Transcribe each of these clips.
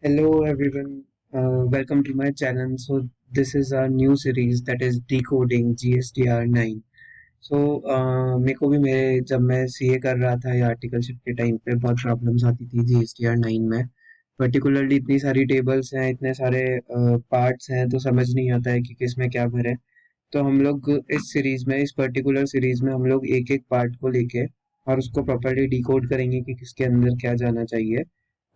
Hello everyone, welcome to my channel. So this is our new series that is decoding GSTR 9. मेरे को भी मेरे जब मैं सीए कर रहा था या आर्टिकलशिप के टाइम पे बहुत प्रॉब्लम्स आती थी जीएसटीआर 9 में। पर्टिकुलरली इतनी सारी टेबल्स हैं, इतने सारे पार्ट्स हैं, तो समझ नहीं आता है कि किस में क्या भरे। तो हम लोग इस सीरीज में, इस पर्टिकुलर सीरीज में हम लोग एक एक पार्ट को लेके और उसको प्रॉपर्ली डिकोड करेंगे कि किसके अंदर क्या जाना चाहिए।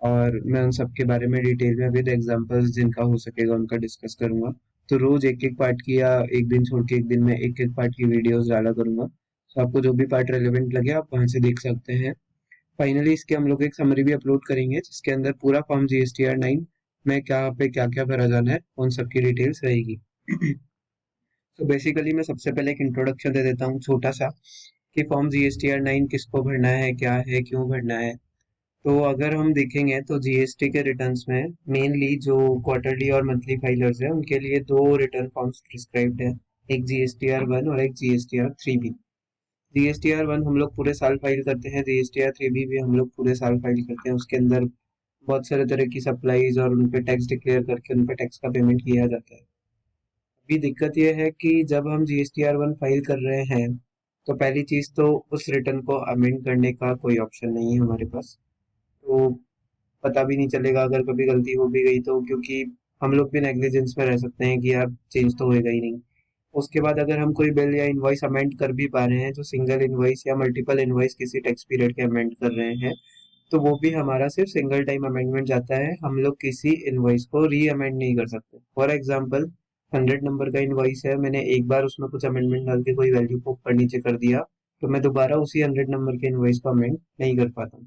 और मैं उन सब के बारे में डिटेल में विद एग्जांपल्स जिनका हो सकेगा उनका डिस्कस करूंगा। तो रोज एक एक पार्ट की या एक दिन छोड़ के एक दिन में एक एक पार्ट की वीडियोस डाला करूंगा। तो आपको जो भी पार्ट रेलेवेंट लगे आप वहां से देख सकते हैं। फाइनली इसके हम लोग एक समरी भी अपलोड करेंगे जिसके अंदर पूरा फॉर्म जीएसटीआर 9 में क्या पे क्या क्या भरा जाना है उन सब की डिटेल्स रहेगी। तो बेसिकली मैं सबसे पहले एक इंट्रोडक्शन दे देता हूँ छोटा सा कि फॉर्म जीएसटीआर 9 किसको भरना है, क्या है, क्यों भरना है। तो अगर हम देखेंगे तो जीएसटी के रिटर्न्स में मेनली जो क्वार्टरली और मंथली फाइलर्स हैं उनके लिए दो रिटर्न फॉर्म्स प्रिस्क्राइब्ड है। एक जीएसटीआर 1 और एक जीएसटीआर 3 बी। जीएसटीआर 1 हम लोग पूरे साल फाइल करते हैं, जीएसटीआर 3 बी भी हम लोग पूरे साल फाइल करते हैं। उसके अंदर बहुत सारे तरह की सप्लाईज और उन पे टैक्स डिक्लेयर करके उन पे टैक्स का पेमेंट किया जाता है। अभी दिक्कत यह है कि जब हम जीएसटीआर 1 फाइल कर रहे हैं तो पहली चीज तो उस रिटर्न को अमेंड करने का कोई ऑप्शन नहीं है हमारे पास। तो पता भी नहीं चलेगा अगर कभी गलती हो भी गई तो, क्योंकि हम लोग भी नेग्लिजेंस में रह सकते हैं कि यार चेंज तो होएगा ही नहीं। उसके बाद अगर हम कोई बिल या इनवॉइस अमेंड कर भी पा रहे हैं, जो सिंगल इनवॉइस या मल्टीपल इनवॉइस किसी टैक्स पीरियड के अमेंड कर रहे हैं, तो वो भी हमारा सिर्फ सिंगल टाइम अमेंडमेंट जाता है। हम लोग किसी इनवॉइस को री अमेंड नहीं कर सकते। फॉर एग्जाम्पल 100 नंबर का इनवॉइस है, मैंने एक बार उसमें कुछ अमेंडमेंट डाल के कोई वैल्यू को ऊपर नीचे कर दिया, तो मैं दोबारा उसी 100 नंबर के इनवॉइस को अमेंड नहीं कर पाता।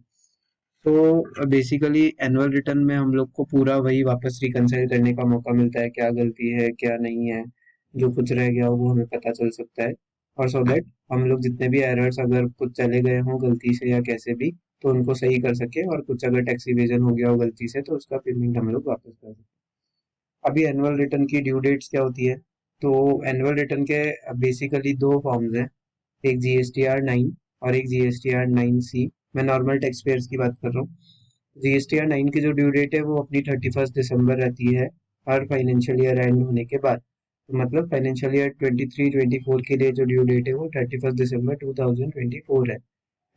तो बेसिकली एनुअल रिटर्न में हम लोग को पूरा वही वापस रिकंसाइल करने का मौका मिलता है, क्या गलती है क्या नहीं है, जो कुछ रह गया हो वो हमें पता चल सकता है। और सो दैट हम लोग जितने भी एरर्स अगर कुछ चले गए हों गलती से या कैसे भी, तो उनको सही कर सके, और कुछ अगर टैक्स इवेजन हो गया हो गलती से तो उसका पेमेंट हम लोग वापस कर सकें। अभी एनुअल रिटर्न की ड्यू डेट्स क्या होती है? तो एनुअल रिटर्न के बेसिकली दो फॉर्म्स हैं, एक जीएसटीआर 9 और एक जीएसटीआर 9 सी। मैं नॉर्मल टैक्स पेयर्स की बात कर रहा हूँ। जीएसटीआर 9 की जो ड्यू डेट है वो अपनी 31 दिसंबर रहती है हर फाइनेंशियल ईयर एंड होने के बाद। तो मतलब फाइनेंशियल ईयर 23-24 के लिए जो ड्यू डेट है वो 31 दिसंबर 2024 है।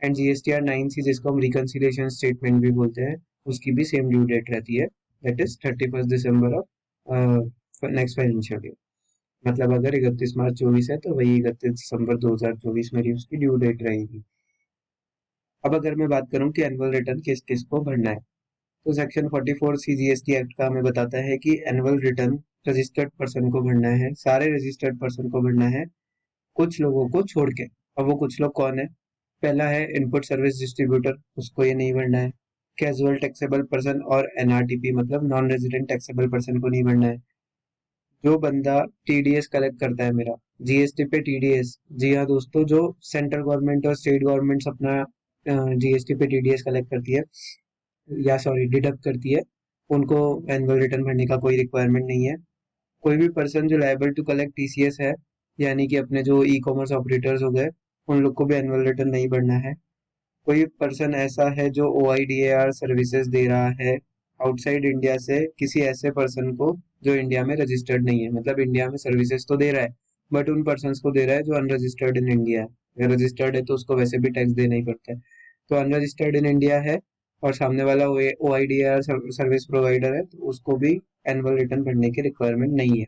एंड जीएसटीआर 9 सी जिसको हम रिकंसिलिएशन स्टेटमेंट भी बोलते हैं, उसकी भी सेम ड्यू डेट रहती है, that is 31 December of next financial year. मतलब अगर 31 मार्च 24 है तो वही 31 दिसंबर 2024 मेरी उसकी ड्यू डेट रहेगी। अब अगर मैं बात करूं कि एनुअल रिटर्न किस किस को भरना है, तो सेक्शन 44 सीजीएसटी एक्ट का हमें बताता है कि एनुअल रिटर्न रजिस्टर्ड पर्सन को भरना है, सारे रजिस्टर्ड पर्सन को भरना है, कुछ लोगों को छोड़ के। अब वो कुछ लोग कौन है? पहला है इनपुट सर्विस डिस्ट्रीब्यूटर, उसको ये नहीं भरना है। कैजुअल टैक्सेबल पर्सन और एनआरटीपी मतलब नॉन रेजिडेंट टैक्सेबल पर्सन को नहीं भरना है। जो बंदा टीडीएस कलेक्ट करता है मेरा, जीएसटी पे टीडीएस, जी हाँ दोस्तों, जो सेंट्रल गवर्नमेंट और स्टेट गवर्नमेंट्स अपना जीएसटी पे टीडीएस कलेक्ट करती है, या सॉरी डिडक्ट करती है, उनको एनुअल रिटर्न भरने का कोई रिक्वायरमेंट नहीं है। कोई भी पर्सन जो लायबल टू कलेक्ट टीसीएस है, यानी कि अपने जो ई कॉमर्स ऑपरेटर्स हो गए, उन लोग को भी एनुअल रिटर्न नहीं भरना है। कोई पर्सन ऐसा है जो ओआईडीएआर सर्विसेज दे रहा है आउटसाइड इंडिया से किसी ऐसे पर्सन को जो इंडिया में रजिस्टर्ड नहीं है, मतलब इंडिया में सर्विसेज तो दे रहा है बट उन पर्सन को दे रहा है जो अनरजिस्टर्ड इन इंडिया है। अगर रजिस्टर्ड है तो उसको वैसे भी टैक्स देना ही पड़ता है। तो अनरजिस्टर्ड इन इंडिया है और सामने वाला ओआईडीआर सर्विस प्रोवाइडर है, तो उसको भी एनुअल रिटर्न भरने की रिक्वायरमेंट नहीं है।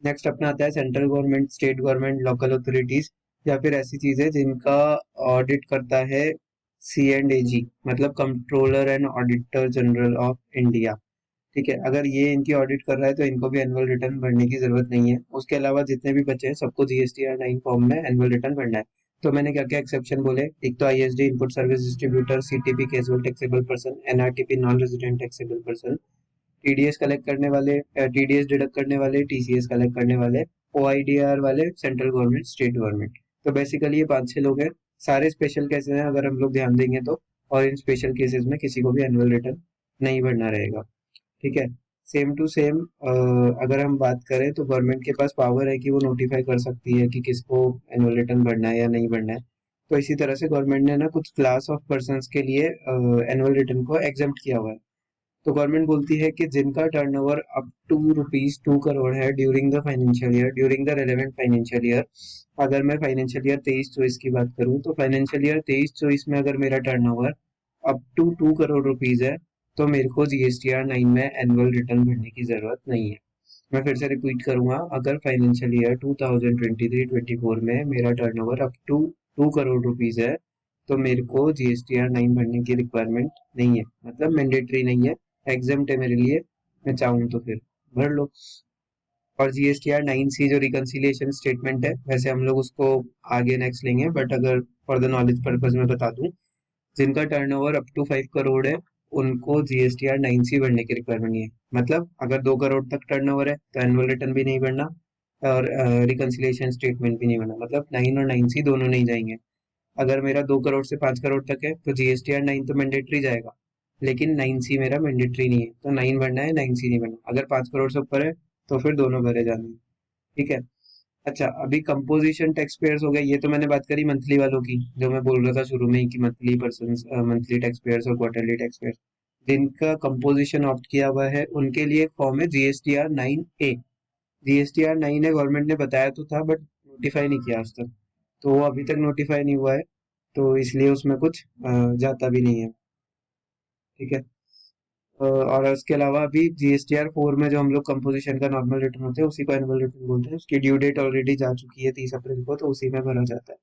नेक्स्ट अपना आता है central government, state government, local authorities, या फिर ऐसी चीजें जिनका ऑडिट करता है सी एंड ए जी, मतलब controller and auditor general of India. ठीक है, अगर ये इनकी ऑडिट कर रहा है तो इनको भी एनुअल रिटर्न भरने की जरूरत नहीं है। उसके अलावा जितने भी बचे हैं सबको जीएसटीआर 9 फॉर्म में एनुअल रिटर्न भरना है। तो मैंने क्या क्या एक्सेप्शन बोले, एक तो ISD input service distributor, CTP casual taxable person, NRTP non resident taxable person, TDS collect करने वाले, टीडीएस डिडक्ट करने वाले, टीसीएस कलेक्ट करने वाले, ओआईडीआर वाले, सेंट्रल गवर्नमेंट, स्टेट गवर्नमेंट। तो बेसिकली ये 5-6 लोग हैं। सारे स्पेशल केसेस हैं अगर हम लोग ध्यान देंगे तो, और इन स्पेशल केसेस में किसी को भी एनुअल रिटर्न नहीं भरना रहेगा। ठीक है, सेम टू सेम अगर हम बात करें तो गवर्नमेंट के पास पावर है कि वो नोटिफाई कर सकती है कि किसको एनुअल रिटर्न भरना है या नहीं भरना है। तो इसी तरह से गवर्नमेंट ने ना कुछ क्लास ऑफ पर्संस के लिए एनुअल रिटर्न को एग्जम्प्ट किया हुआ है। तो गवर्नमेंट बोलती है कि जिनका टर्नओवर अप टू ₹2 करोड़ है during the financial year, during the relevant financial year. अगर मैं फाइनेंशियल ईयर 23-24 की बात करूं, तो फाइनेंशियल ईयर 23-24 में अगर मेरा टर्नओवर अप टू ₹2 करोड़ है, तो मेरे को GSTR 9 में एनुअल रिटर्न भरने की जरूरत नहीं है। मैं फिर से रिपीट करूंगा, अगर फाइनेंशियल ईयर 2023-24 में मेरा टर्नओवर अप टू ₹2 करोड़ है, तो मेरे को GSTR 9 भरने की रिक्वायरमेंट नहीं है, मतलब मैंडेटरी नहीं है, एग्जाम्प्ट है मेरे लिए। मैं चाहूँ तो फिर भर लो। और GSTR 9C जो रिकंसिलिएशन स्टेटमेंट है, वैसे हम लोग उसको आगे नेक्स्ट लेंगे, बट अगर फॉर द नॉलेज पर्पज में बता दूं, जिनका टर्नओवर अप टू 5 करोड़ है, उनको GSTR 9C भरने की रिक्वायरमेंट नहीं है। मतलब अगर 2 करोड़ तक टर्नओवर है तो एनुअल रिटर्न भी नहीं भरना, और रिकंसिलिएशन स्टेटमेंट भी नहीं भरना, मतलब 9 और 9C दोनों नहीं जाएंगे। अगर मेरा 2 करोड़ से 5 करोड़ तक है तो GSTR 9 तो मैंडेटरी जाएगा, लेकिन 9C मेरा मैंडेटरी नहीं है, तो 9 भरना है, 9C नहीं भरना। अगर 5 करोड़ से ऊपर है तो फिर दोनों भरे जाने हैं। ठीक है। अच्छा, अभी कंपोजिशन टैक्स पेयर्स हो गए, ये तो मैंने बात करी मंथली वालों की, जो मैं बोल रहा था शुरू में ही कि मंथली टैक्स पेयर्स और क्वार्टरली टैक्स पेयर्स, जिनका कंपोजिशन ऑप्ट किया हुआ है, उनके लिए एक फॉर्म है GSTR 9A। GSTR 9 है, गवर्नमेंट ने बताया तो था बट नोटिफाई नहीं किया आज तक, तो वो अभी तक नोटिफाई नहीं हुआ है, तो इसलिए उसमें कुछ जाता भी नहीं है। ठीक है। और उसके अलावा अभी GSTR 4 में जो हम लोग कंपोजिशन का नॉर्मल रिटर्न होते हैं, उसी को एनुअल रिटर्न बोलते हैं, उसकी ड्यू डेट ऑलरेडी जा चुकी है 30 अप्रैल को, तो उसी में भरा जाता है।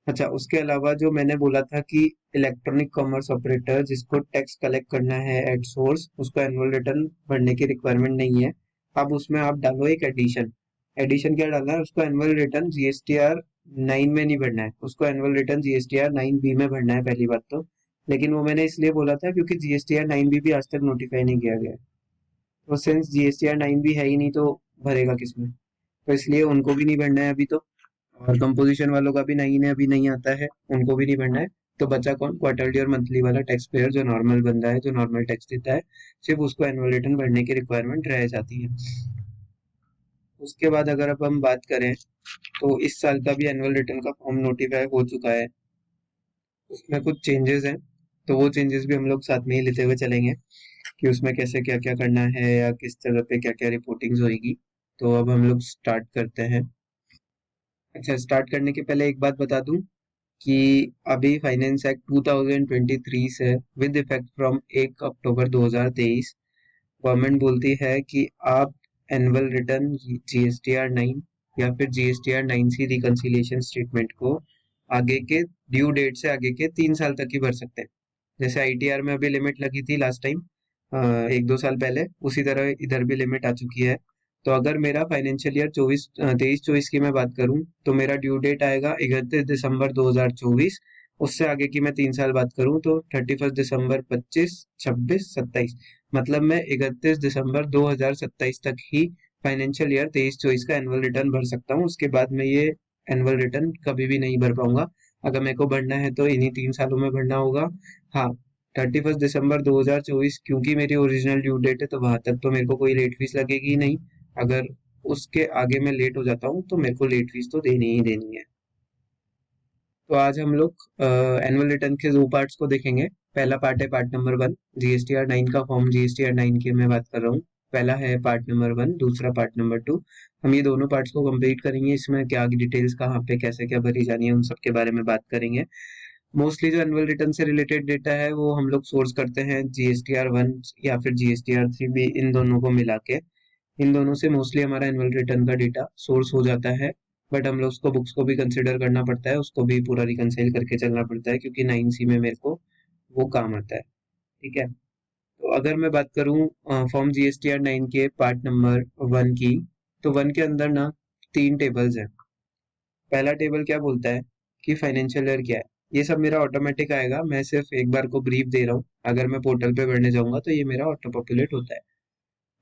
अच्छा, उसके अलावा जो मैंने बोला था कि इलेक्ट्रॉनिक कॉमर्स ऑपरेटर जिसको टैक्स कलेक्ट करना है एट सोर्स, उसको एनुअल रिटर्न भरने की रिक्वायरमेंट नहीं है। अब उसमें आप डालो एक एडिशन। एडिशन क्या डालना है, उसको एनुअल रिटर्न GSTR 9 में नहीं भरना है, उसको एनुअल रिटर्न GSTR 9B में भरना है, पहली बात तो। लेकिन वो मैंने इसलिए बोला था क्योंकि GSTR 9B भी आज तक नोटिफाई नहीं किया गया है, तो सिंस GSTR 9B है ही नहीं, तो भरेगा किसमें, तो इसलिए उनको भी नहीं भरना है अभी तो। और कंपोजिशन वालों का भी 9 है, अभी नहीं आता है, उनको भी नहीं भरना है। तो बचा कौन, क्वार्टरली और मंथली वाला टैक्स पेयर, जो नॉर्मल बंदा है, जो नॉर्मल टैक्स देता है, सिर्फ उसको एनुअल रिटर्न भरने की रिक्वायरमेंट रह जाती है। उसके बाद अगर अब हम बात करें, तो इस साल का भी एनुअल रिटर्न का फॉर्म नोटिफाई हो चुका है, उसमें कुछ चेंजेस हैं, तो वो चेंजेस भी हम लोग साथ में ही लेते हुए चलेंगे कि उसमें कैसे क्या क्या करना है, या किस तरह पे क्या क्या रिपोर्टिंग्स होगी। तो अब हम लोग स्टार्ट करते हैं। अच्छा, स्टार्ट करने के पहले एक बात बता दूं कि अभी फाइनेंस एक्ट 2023 से with effect from 1 October 2023 government बोलती है कि आप एनुअल रिटर्न GSTR 9 या फिर GSTR 9C रिकंसिलिएशन स्टेटमेंट को आगे के ड्यू डेट से आगे के 3 साल तक ही भर सकते हैं। जैसे ITR में अभी लिमिट लगी थी लास्ट टाइम, 1-2 साल पहले, उसी तरह इधर भी लिमिट आ चुकी है। तो अगर मेरा फाइनेंशियल ईयर 23-24 की मैं बात करूं, तो मेरा ड्यू डेट आएगा 31 दिसंबर 2024। उससे आगे की मैं 3 साल बात करूं तो 31 दिसंबर 25, 26, 27, मतलब मैं 31 दिसंबर 2027 तक ही फाइनेंशियल ईयर 23-24 का एनुअल रिटर्न भर सकता हूँ। उसके बाद मैं ये एनुअल रिटर्न कभी भी नहीं भर पाऊंगा। अगर मेरे को भरना है तो इन्हीं 3 सालों में भरना होगा। हाँ, 31 दिसंबर 2024 क्योंकि मेरी ओरिजिनल ड्यू डेट है, तो वहां तक तो मेरे को कोई लेट फीस लगेगी ही नहीं। अगर उसके आगे मैं लेट हो जाता हूँ तो मेरे को लेट फीस तो देनी ही देनी है। तो आज हम लोग एनुअल रिटर्न के दो पार्ट्स को देखेंगे। पहला पार्ट है पार्ट नंबर 1, GSTR 9 का फॉर्म GSTR 9 की मैं बात कर रहा हूँ। पहला है पार्ट नंबर 1, दूसरा पार्ट नंबर 2। हम ये दोनों पार्ट्स को कंप्लीट करेंगे, इसमें क्या डिटेल्स कहाँ पे कैसे क्या भरी जानी है, उन सब के बारे में बात करेंगे। मोस्टली जो एनुअल रिटर्न से रिलेटेड डेटा है वो हम लोग सोर्स करते हैं GSTR 1 या फिर GSTR 3 भी, इन दोनों को मिला के। इन दोनों से मोस्टली हमारा एनुअल रिटर्न का डेटा सोर्स हो जाता है, बट हम लोग उसको बुक्स को भी कंसिडर करना पड़ता है, उसको भी पूरा रिकंसाइल करके चलना पड़ता है, क्योंकि 9C में मेरे को वो काम आता है। ठीक है। तो अगर मैं बात करूं फॉर्म GSTR 9 के पार्ट नंबर 1 की, तो 1 के अंदर ना 3 टेबल्स हैं। पहला टेबल क्या बोलता है कि फाइनेंशियल ईयर क्या है। ये सब मेरा ऑटोमेटिक आएगा, मैं सिर्फ एक बार को ब्रीफ दे रहा हूँ। अगर मैं पोर्टल पे भरने जाऊंगा तो ये मेरा ऑटो पॉपुलेट होता है।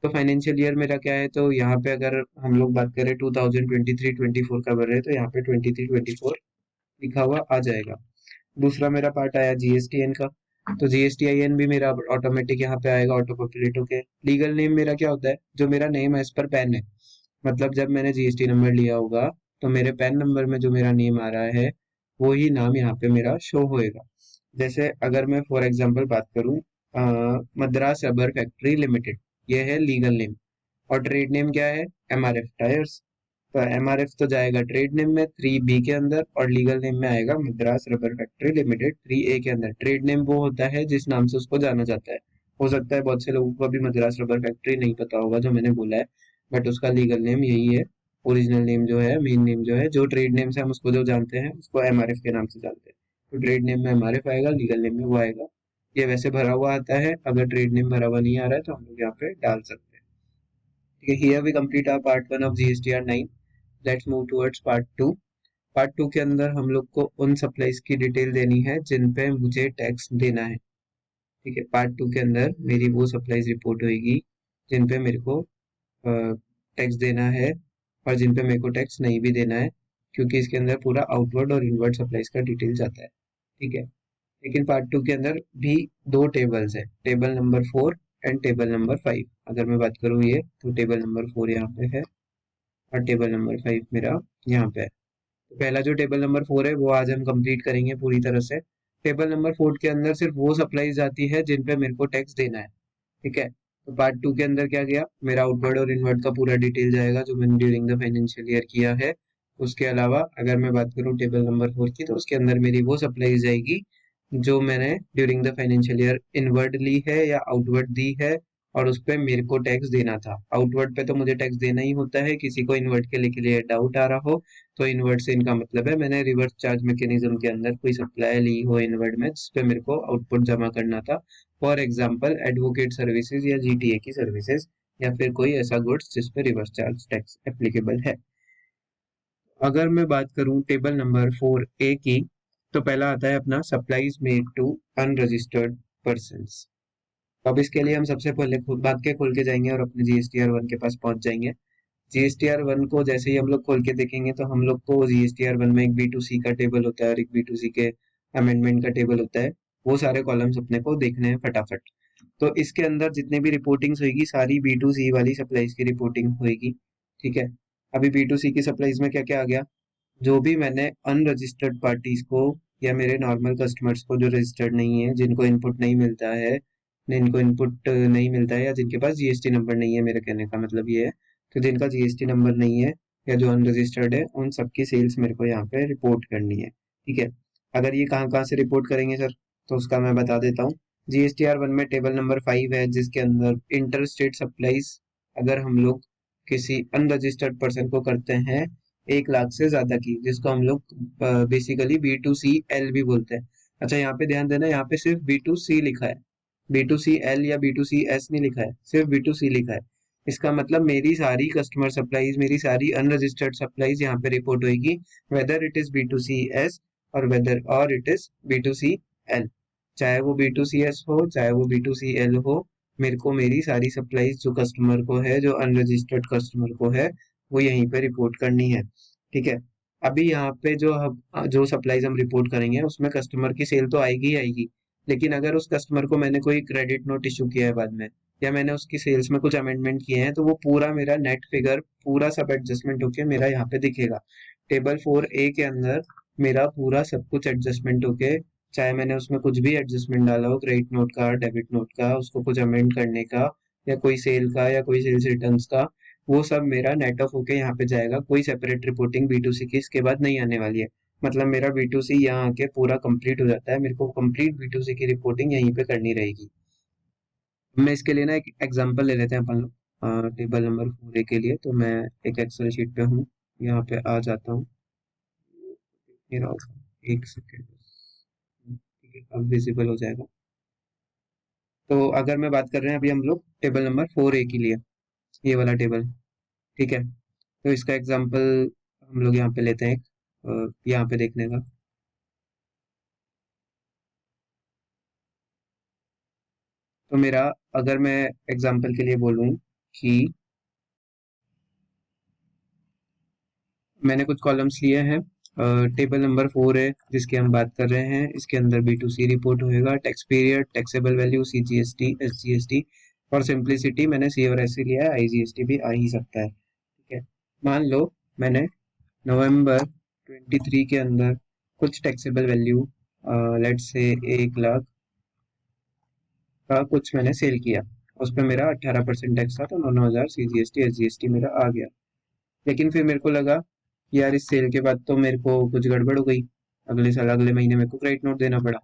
तो फाइनेंशियल ईयर मेरा क्या है, तो यहाँ पे अगर हम लोग बात करें 2023-24 का भर रहे हैं, तो यहाँ पे 23-24 लिखा हुआ आ जाएगा। दूसरा मेरा पार्ट आया GSTN का, तो GSTIN भी मेरा ऑटोमेटिक यहाँ पे आएगा, ऑटो पॉपुलेट होके। लीगल नेम मेरा क्या होता है, जो मेरा नेम एज पर पैन है, मतलब जब मैंने GST नंबर लिया होगा तो मेरे पैन नंबर में जो मेरा नेम आ रहा है, वो ही नाम यहाँ पे मेरा शो होएगा। जैसे अगर मैं फॉर एग्जांपल बात करूं, मद्रास रबर फैक्ट्री लिमिटेड, ये है लीगल नेम। और ट्रेड नेम क्या है? MRF tyres. तो एमआरएफ तो जाएगा ट्रेड नेम में 3B के अंदर, और लीगल नेम में आएगा Madras rubber factory limited 3A के अंदर। ट्रेड नेम वो होता है जिस नाम से उसको जाना जाता है। हो सकता है बहुत से लोगों को अभी मद्रास रबर फैक्ट्री नहीं पता होगा जो मैंने बोला है, बट उसका लीगल नेम यही है। ओरिजिनल नेम जो है, मेन नेम जो है, जो ट्रेड नेम से हम उसको जो जानते हैं उसको एमआरएफ के नाम से जानते हैं। तो ट्रेड नेम में एमआरएफ आएगा, लीगल नेम में वो आएगा। ये वैसे भरा हुआ आता है, अगर ट्रेड नेम भरा हुआ नहीं आ रहा है तो हम लोग यहाँ पे डाल सकते हैं। ठीक है, here we complete our part 1 of GSTR 9। Let's move towards part 2। Part 2 के अंदर हम लोग को उन सप्लाईज की डिटेल देनी है जिन पे मुझे टैक्स देना है। ठीक है, पार्ट 2 के अंदर मेरी वो सप्लाईज रिपोर्ट होगी जिन पे मेरे को टैक्स देना है, और जिन पे मेरे को टैक्स नहीं भी देना है, क्योंकि इसके अंदर पूरा आउटवर्ड और इनवर्ड सप्लाईज का डिटेल जाता है। ठीक है, लेकिन पार्ट 2 के अंदर भी दो टेबल्स है, table number 4 and table number 5। अगर मैं बात करूँ ये, तो टेबल नंबर 4 यहाँ पे है, और टेबल नंबर 5 मेरा यहाँ पे है। तो पहला जो टेबल नंबर 4 है वो आज हम कंप्लीट करेंगे पूरी तरह से। टेबल नंबर 4 के अंदर सिर्फ वो सप्लाईज आती है जिन पे मेरे को टैक्स देना है। ठीक है, तो पार्ट 2 के अंदर क्या गया, मेरा आउटवर्ड और इनवर्ड का पूरा डिटेल जाएगा जो मैंने ड्यूरिंग द फाइनेंशियल ईयर किया है। उसके अलावा अगर मैं बात करूँ टेबल नंबर 4 की, तो उसके अंदर मेरी वो सप्लाईज जाएगी जो मैंने during the financial year inward ली है या आउटवर्ड दी है, और उस पे मेरे को टैक्स देना था। आउटवर्ड पे तो मुझे टैक्स देना ही होता है, किसी को इन्वर्ट के लिए डाउट आ रहा हो तो इन्वर्ट से इनका मतलब है मैंने रिवर्स चार्ज मैकेनिज्म के अंदर कोई सप्लाई ली हो इन्वर्ट में, जिस पे मेरे को आउटपुट जमा करना था। फॉर एग्जाम्पल एडवोकेट सर्विसेज या जीटीए की सर्विसेज, या फिर कोई ऐसा गुड्स जिस पे रिवर्स चार्ज टैक्स एप्लीकेबल है। अगर मैं बात करूं टेबल नंबर 4A की, तो पहला आता है अपना supplies made to unregistered persons. अब इसके लिए हम सबसे पहले खुद बात के खोल के जाएंगे और अपने जीएसटीआर 1 के पास पहुंच जाएंगे। जीएसटीआर 1 को जैसे ही हम लोग खोल के देखेंगे तो हम लोग को जीएसटीआर 1 में एक B2C का टेबल होता है और एक B2C के अमेंडमेंट का टेबल होता है। वो सारे कॉलम्स अपने को देखने हैं फटाफट। तो इसके अंदर जितने भी रिपोर्टिंग्स होगी सारी B2C वाली सप्लाईज की रिपोर्टिंग होगी। ठीक है, अभी B2C की सप्लाईज में क्या क्या आ गया, जो भी मैंने अनरजिस्टर्ड पार्टीज को या मेरे नॉर्मल कस्टमर्स को जो रजिस्टर्ड नहीं है, जिनको इनपुट नहीं मिलता है, जिनको इनपुट नहीं मिलता है, या जिनके पास जीएसटी नंबर नहीं है, मेरे कहने का मतलब ये है कि जिनका जीएसटी नंबर नहीं है या जो अनरजिस्टर्ड है, उन सबकी सेल्स मेरे को यहाँ पे रिपोर्ट करनी है। ठीक है, अगर ये कहाँ कहाँ से रिपोर्ट करेंगे सर, तो उसका मैं बता देता हूँ। जीएसटीआर 1 में टेबल नंबर 5 है जिसके अंदर इंटर स्टेट सप्लाईज अगर हम लोग किसी अनरजिस्टर्ड पर्सन को करते हैं 1 लाख से ज्यादा की, जिसको हम लोग बेसिकली B2CL भी बोलते हैं। अच्छा, यहाँ पे ध्यान देना, यहाँ पे सिर्फ B2C लिखा है, B2CL या B2CS नहीं लिखा है, सिर्फ B2C लिखा है। इसका मतलब मेरी सारी कस्टमर सप्लाईज, मेरी सारी अनरजिस्टर्ड सप्लाईज यहाँ पे रिपोर्ट होगी, वेदर इट इज B2CS और इट इज B2CL। चाहे वो B2CS हो चाहे वो B2CL हो, मेरे को मेरी सारी सप्लाईज जो कस्टमर को है, जो अनरजिस्टर्ड कस्टमर को है, वो यहीं पे रिपोर्ट करनी है। ठीक है, अभी यहाँ पे जो सप्लाईज हम रिपोर्ट करेंगे उसमें कस्टमर की सेल तो आएगी ही आएगी, लेकिन अगर उस कस्टमर को मैंने कोई क्रेडिट नोट इशू किया है बाद में, या मैंने उसकी सेल्स में कुछ अमेंडमेंट किए हैं, तो वो पूरा मेरा नेट फिगर पूरा सब एडजस्टमेंट होके मेरा यहाँ पे दिखेगा। टेबल 4A के अंदर मेरा पूरा सब कुछ एडजस्टमेंट होके, चाहे मैंने उसमें कुछ भी एडजस्टमेंट डाला हो, क्रेडिट नोट का, डेबिट नोट का, उसको कुछ अमेंड करने का, या कोई सेल का या कोई सेल्स रिटर्न्स का, वो सब मेरा नेट ऑफ होके यहाँ पे जाएगा। कोई सेपरेट रिपोर्टिंग B2C की इसके बाद नहीं आने वाली है। मतलब मेरा B2C यहाँ आके पूरा कंप्लीट हो जाता है, मेरे को कंप्लीट B2C की रिपोर्टिंग यहीं पे करनी रहेगी। मैं इसके लिए ना एक एग्जांपल ले लेते हैं अपन लोग टेबल नंबर 4 के लिए। तो मैं एक एक्सेल शीट पे हूँ, यहाँ पे आ जाता हूँ। मेरा एक सेकेंड, ठीक है, अब विजिबल हो जाएगा। तो अगर मैं बात कर रहे हैं अभी हम लोग टेबल नंबर 4A के लिए, ये वाला टेबल। ठीक है, तो इसका एग्जांपल हम लोग यहाँ पे लेते हैं यहाँ पे देखने का। तो मेरा, अगर मैं एग्जांपल के लिए बोलूँ कि मैंने कुछ कॉलम्स लिए हैं, टेबल नंबर 4 है जिसकी हम बात कर रहे हैं, इसके अंदर B2C रिपोर्ट होएगा, tax period, taxable value, CGST, SGST। For simplicity मैंने C और SC लिया है, IGST भी आ ही सकता है। ठीक है, मान लो मैंने नवंबर 23 के अंदर कुछ taxable value, let's say 1 lakh का कुछ मैंने सेल किया, उस पर मेरा 18% टैक्स था, तो 9,000 CGST SGST मेरा आ गया। लेकिन फिर मेरे को लगा कि यार इस सेल के बाद तो मेरे को कुछ गड़बड़ हो गई, अगले साल अगले महीने मेरे को क्रेडिट नोट देना पड़ा।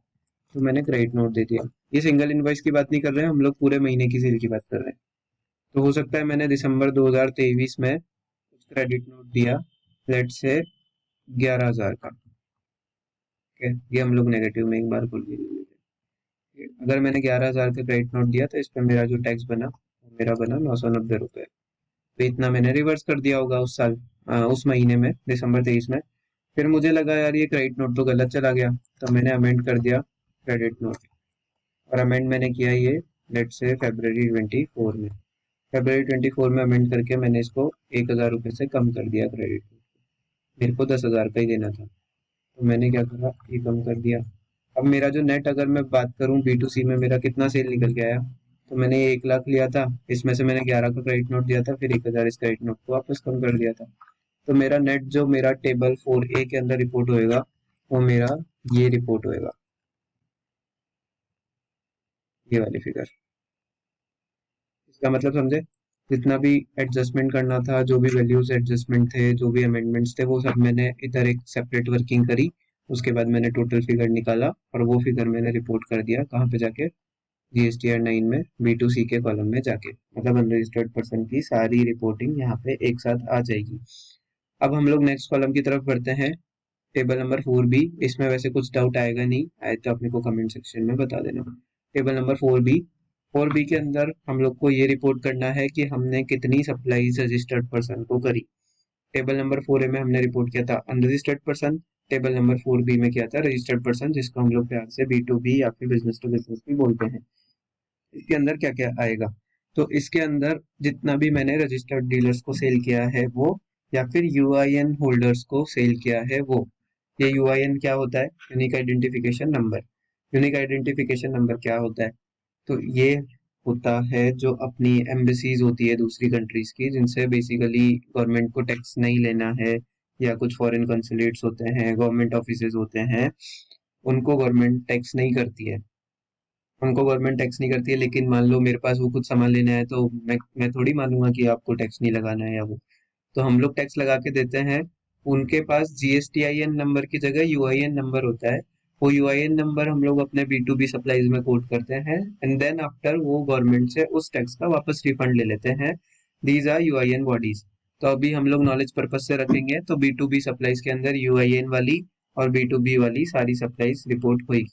तो मैंने क्रेडिट नोट दे दिया। ये सिंगल इनवॉइस की बात नहीं कर रहे हैं हम लोग, पूरे महीने की सेल की बात कर रहे हैं। तो हो सकता है मैंने दिसंबर 2023 में कुछ क्रेडिट नोट दिया, लेट से 11,000 का। ठीक है, ये हम लोग नेगेटिव में एक बार बोल दिया। अगर मैंने 11,000 का क्रेडिट नोट दिया तो इस पे मेरा जो टैक्स बना वो मेरा बना 990 रुपये। तो इतना मैंने रिवर्स कर दिया होगा उस साल, उस महीने में, दिसंबर 23 में। फिर मुझे लगा यार ये क्रेडिट नोट तो गलत चला गया, तो मैंने अमेंड कर दिया क्रेडिट नोट। और अमेंड मैंने किया ये लेट से February 24 में। February 24 में अमेंड करके मैंने इसको 1,000 रुपये से कम कर दिया क्रेडिट। मेरे को 10,000 का ही देना था, तो मैंने क्या करा, ये कम कर दिया। अब मेरा जो नेट, अगर मैं बात करूं B2C में मेरा कितना सेल निकल के आया, तो मैंने ये 1 लाख लिया था, इसमें से मैंने 11 का क्रेडिट नोट दिया था, फिर 1,000 इस क्रेडिट नोट को वापस कम कर दिया था। तो मेरा नेट जो मेरा टेबल 4A के अंदर रिपोर्ट होएगा, वो मेरा ये रिपोर्ट होएगा, ये वाली फिगर। इसका मतलब समझे, जितना भी एडजस्टमेंट करना था, जो भी वैल्यूज एडजस्टमेंट थे, जो भी अमेंडमेंट्स थे, वो सब मैंने इधर एक सेपरेट वर्किंग करी। उसके बाद मैंने टोटल फिगर निकाला और वो फिगर मैंने रिपोर्ट कर दिया कहाँ पे जाके, GSTR 9 में B2C के कॉलम में जाके। मतलब अनरजिस्टर्ड पर्सन की सारी रिपोर्टिंग यहाँ पे एक साथ आ जाएगी। अब हम लोग नेक्स्ट कॉलम की तरफ बढ़ते हैं, टेबल नंबर 4B। इसमें वैसे कुछ डाउट आएगा नहीं, आए तो अपने को कमेंट सेक्शन में बता देना। टेबल नंबर 4B, 4B के अंदर हम लोग को ये रिपोर्ट करना है कि हमने कितनी सप्लाईज रजिस्टर्ड पर्सन को करी। टेबल नंबर 4A में हमने रिपोर्ट किया था unregistered person, table number 4B में किया था रजिस्टर्ड पर्सन, जिसको हम लोग प्यार से B2B या फिर बिजनेस टू बिजनेस भी बोलते हैं। इसके अंदर क्या क्या आएगा, तो इसके अंदर जितना भी मैंने रजिस्टर्ड डीलर्स को सेल किया है वो, या फिर यूआईएन होल्डर्स को सेल किया है वो। ये यूआईएन क्या होता है, unique identification number. Unique identification number क्या होता है, तो ये होता है जो अपनी एम्बेसीज होती है दूसरी कंट्रीज की, जिनसे बेसिकली गवर्नमेंट को टैक्स नहीं लेना है, या कुछ फॉरेन कंसुलेट्स होते हैं, गवर्नमेंट ऑफिसेज होते हैं, उनको गवर्नमेंट टैक्स नहीं करती है। उनको गवर्नमेंट टैक्स नहीं करती है, लेकिन मान लो मेरे पास वो कुछ सामान लेना है, तो मैं थोड़ी मानूंगा कि आपको टैक्स नहीं लगाना है या वो। तो हम लोग टैक्स लगा के देते हैं। उनके पास GSTIN नंबर की जगह यूआईएन नंबर होता है। वो यूआईएन नंबर हम लोग अपने B2B सप्लाईज में कोट करते हैं, एंड देन आफ्टर वो गवर्नमेंट से उस टैक्स का वापस रिफंड ले लेते हैं। These are UIN bodies. तो अभी हम लोग नॉलेज पर्पज से रखेंगे, तो B2B सप्लाईज के अंदर यूआईएन वाली और B2B वाली सारी सप्लाईज रिपोर्ट हुई।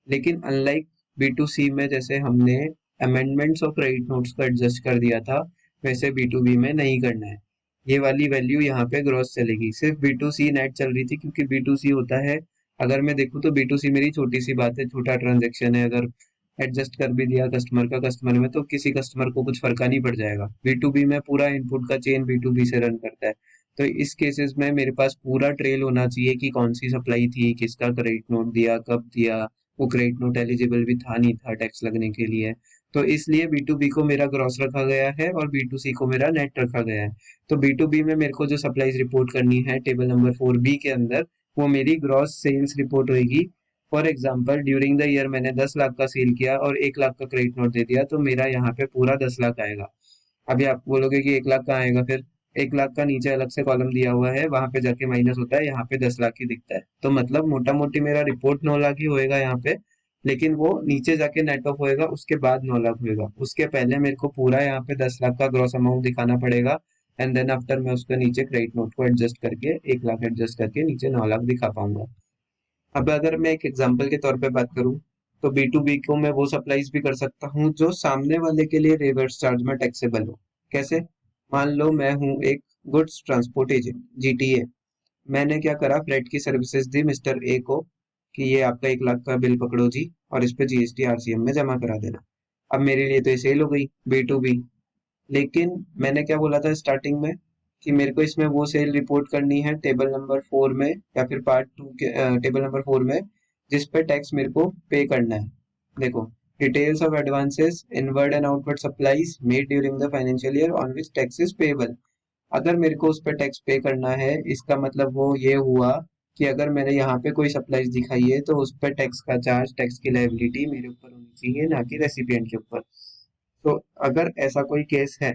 लेकिन अनलाइक B2C में जैसे हमने अमेंडमेंट्स और क्रेडिट नोट्स को एडजस्ट कर दिया था, वैसे B2B में नहीं करना है। ये वाली वैल्यू यहाँ पे ग्रॉस चलेगी। सिर्फ B2C नेट चल रही थी, क्योंकि B2C होता है, अगर मैं देखूँ तो B2C मेरी छोटी सी बात है, छोटा ट्रांजेक्शन है। अगर एडजस्ट कर भी दिया कस्टमर का कस्टमर में, तो किसी कस्टमर को कुछ फर्क नहीं पड़ जाएगा। B2B में पूरा इनपुट का चेन B2B से रन करता है। तो इस केसेस में मेरे पास पूरा ट्रेल होना चाहिए कि कौन सी सप्लाई थी, किसका क्रेडिट नोट दिया, कब दिया, वो क्रेडिट नोट एलिजिबल भी था नहीं था टैक्स लगने के लिए। तो इसलिए B2B को मेरा ग्रॉस रखा गया है और B2C को मेरा नेट रखा गया है। तो B2B में मेरे को जो सप्लाईज रिपोर्ट करनी है टेबल नंबर 4B के अंदर, वो मेरी ग्रॉस सेल्स रिपोर्ट होगी। For example during the year मैंने 10 लाख का सेल किया और 1 लाख का क्रेडिट नोट दे दिया, तो मेरा यहाँ पे पूरा 10 लाख आएगा। अभी आप बोलोगे कि 1 लाख कहाँ आएगा, फिर 1 लाख का नीचे अलग से कॉलम दिया हुआ है, वहां पे जाके माइनस होता है, यहाँ पे 10 लाख ही दिखता है। तो मतलब मोटा मोटी मेरा रिपोर्ट 9 लाख ही होएगा यहाँ पे, लेकिन वो नीचे जाके नेट ऑफ होएगा, उसके बाद 9 लाख होएगा। उसके पहले मेरे को पूरा यहाँ पे 10 लाख का ग्रॉस अमाउंट दिखाना पड़ेगा, एंड देन आफ्टर मैं उसके नीचे क्रेडिट नोट को एडजस्ट करके 1 लाख एडजस्ट करके नीचे 9 लाख दिखा पाऊंगा। अब अगर मैं एक एग्जांपल के तौर पे बात करूं, तो B2B को मैं वो सप्लाईज भी कर सकता हूं जो सामने वाले के लिए रिवर्स चार्ज में टैक्सेबल हो। कैसे, मान लो मैं हूं एक गुड्स ट्रांसपोर्ट एजेंट, GTA। मैंने क्या करा, फ्रेट की सर्विसेज दी मिस्टर ए को कि ये आपका 1 लाख का बिल पकड़ो जी, और इस पे GST RCM में जमा करा देना। अब मेरे लिए तो ये सेल हो गई B2B। लेकिन मैंने क्या बोला था स्टार्टिंग में, कि मेरे को इसमें वो सेल रिपोर्ट करनी है टेबल नंबर 4 में, या फिर पार्ट 2 के टेबल नंबर 4 में, जिस पे टैक्स मेरे को पे करना है। देखो, details of advances inward and outward supplies made during the financial year on which tax is payable. अगर मेरे को उस पर टैक्स पे करना है, इसका मतलब वो ये हुआ कि अगर मैंने यहाँ पे कोई सप्लाईज दिखाई है तो उस पर टैक्स का चार्ज, टैक्स की लायबिलिटी मेरे ऊपर होनी चाहिए, ना कि रेसिपिएंट के ऊपर। तो अगर ऐसा कोई केस है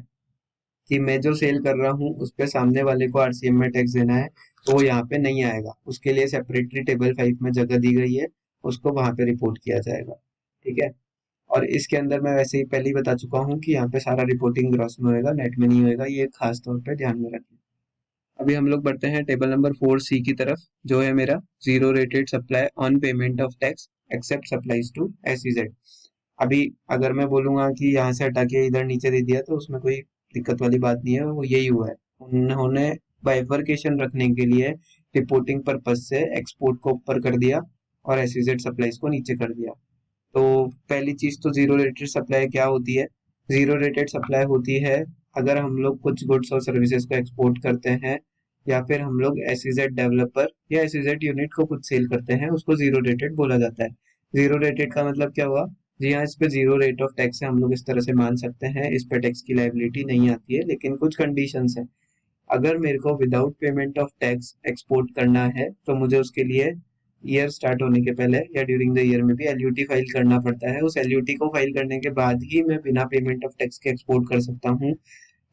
कि मैं जो सेल कर रहा हूँ उस पे सामने वाले को आरसीएम में टैक्स देना है, तो वो यहाँ पे नहीं आएगा। उसके लिए सेपरेटली टेबल 5 में जगह दी गई है, उसको वहां पे रिपोर्ट किया जाएगा। ठीक है। और इसके अंदर मैं वैसे ही पहले ही बता चुका हूँ कि यहाँ पे सारा रिपोर्टिंग ग्रॉस में होएगा, नेट में नहीं होएगा, ये खास तौर पे ध्यान में रखें। अभी हम लोग बढ़ते हैं टेबल नंबर 4C की तरफ, जो है मेरा zero rated supply on payment of tax except supplies to SEZ। अभी अगर मैं बोलूंगा कि यहाँ से हटा के इधर नीचे दे दिया तो उसमें कोई दिक्कत वाली बात नहीं है, वो यही हुआ है। उन्होंने बाइफरकेशन रखने के लिए रिपोर्टिंग पर्पज से एक्सपोर्ट को ऊपर कर दिया और SEZ सप्लाईज को नीचे कर दिया। तो पहली चीज तो जीरो रेटेड सप्लाई क्या होती है? जीरो रेटेड सप्लाई होती है अगर हम लोग कुछ गुड्स और सर्विसेज को एक्सपोर्ट करते हैं, या फिर हम लोग SEZ डेवलपर या SEZ यूनिट को कुछ सेल करते हैं, उसको जीरो रेटेड बोला जाता है। जीरो रेटेड का मतलब क्या हुआ? जी हाँ, इस पे जीरो रेट ऑफ टैक्स है, हम लोग इस तरह से मान सकते हैं, इस पे टैक्स की लायबिलिटी नहीं आती है, लेकिन कुछ कंडीशंस है। अगर मेरे को without payment of tax export करना है तो मुझे उसके लिए ईयर स्टार्ट होने के पहले या ड्यूरिंग द ईयर में भी LUT फाइल करना पड़ता है। उस LUT को फाइल करने के बाद ही मैं बिना पेमेंट ऑफ टैक्स के एक्सपोर्ट कर सकता हूँ।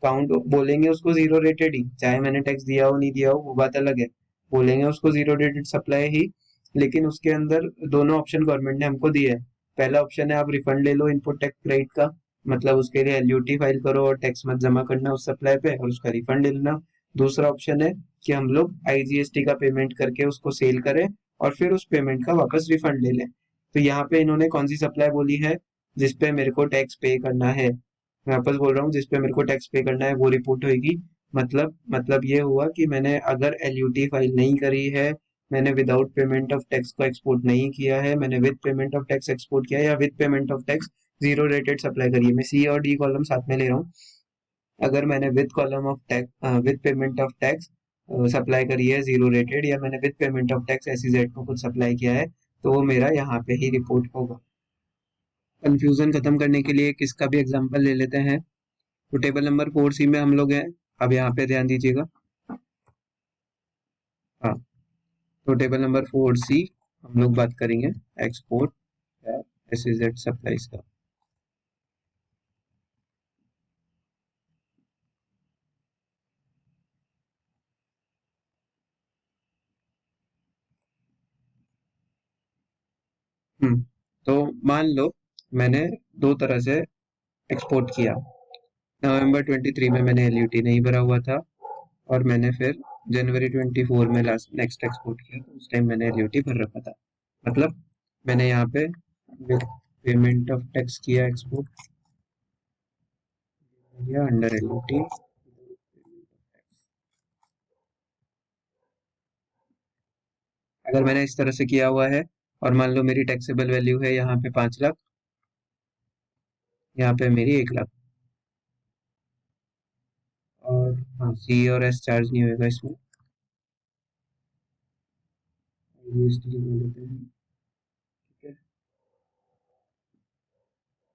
काउंट बोलेंगे उसको जीरो रेटेड ही, चाहे मैंने टैक्स दिया हो नहीं दिया हो वो बात अलग है, बोलेंगे उसको जीरो रेटेड सप्लाई ही। लेकिन उसके अंदर दोनों ऑप्शन गवर्नमेंट ने हमको दिए है। पहला ऑप्शन है आप रिफंड ले लो इनपुट टैक्स क्रेडिट का, मतलब उसके लिए LUT फाइल करो और टैक्स मत जमा करना उस सप्लाई पे और उसका रिफंड ले लेना। दूसरा ऑप्शन है कि हम लोग IGST का पेमेंट करके उसको सेल करें और फिर उस पेमेंट का वापस रिफंड ले लें। तो यहाँ पे इन्होंने कौन सी सप्लाई बोली है? जिसपे मेरे को टैक्स पे करना है। मैं वापस बोल रहा हूँ, जिसपे मेरे को टैक्स पे करना है वो रिपोर्ट होगी। मतलब ये हुआ कि मैंने अगर LUT फाइल नहीं करी है, मैंने विदाउट पेमेंट ऑफ टैक्स को एक्सपोर्ट नहीं किया है, मैंने with payment of tax export किया है, या with payment of tax zero rated supply करी है। मैं C और D कॉलम साथ में ले रहा हूँ। अगर मैंने with column of tax with payment of tax supply करी है जीरो रेटेड, या मैंने with payment of tax SEZ को कुछ सप्लाई किया है, तो वो मेरा यहाँ पे ही रिपोर्ट होगा। कंफ्यूजन खत्म करने के लिए किसका भी एग्जांपल ले लेते हैं। तो टेबल नंबर 4C में हम लोग हैं। अब यहाँ पे ध्यान दीजिएगा। हाँ, तो टेबल नंबर 4C हम लोग बात करेंगे एक्सपोर्ट या SEZ सप्लाईज का। तो मान लो मैंने दो तरह से एक्सपोर्ट किया। नवंबर 23 में मैंने LUT नहीं भरा हुआ था, और मैंने फिर जनवरी 24 में लास्ट नेक्स्ट एक्सपोर्ट किया, तो उस टाइम मैंने LUT भर रखा था। मतलब मैंने यहाँ पे विद पेमेंट ऑफ टैक्स किया एक्सपोर्ट, या अंडर LUT। अगर मैंने इस तरह से किया हुआ है और मान लो मेरी टैक्सेबल वैल्यू है यहाँ पे 5 लाख, यहाँ पे मेरी 1 लाख, और हाँ, C और S चार्ज नहीं होगा इसमें, GST बोल देते हैं। ठीक है,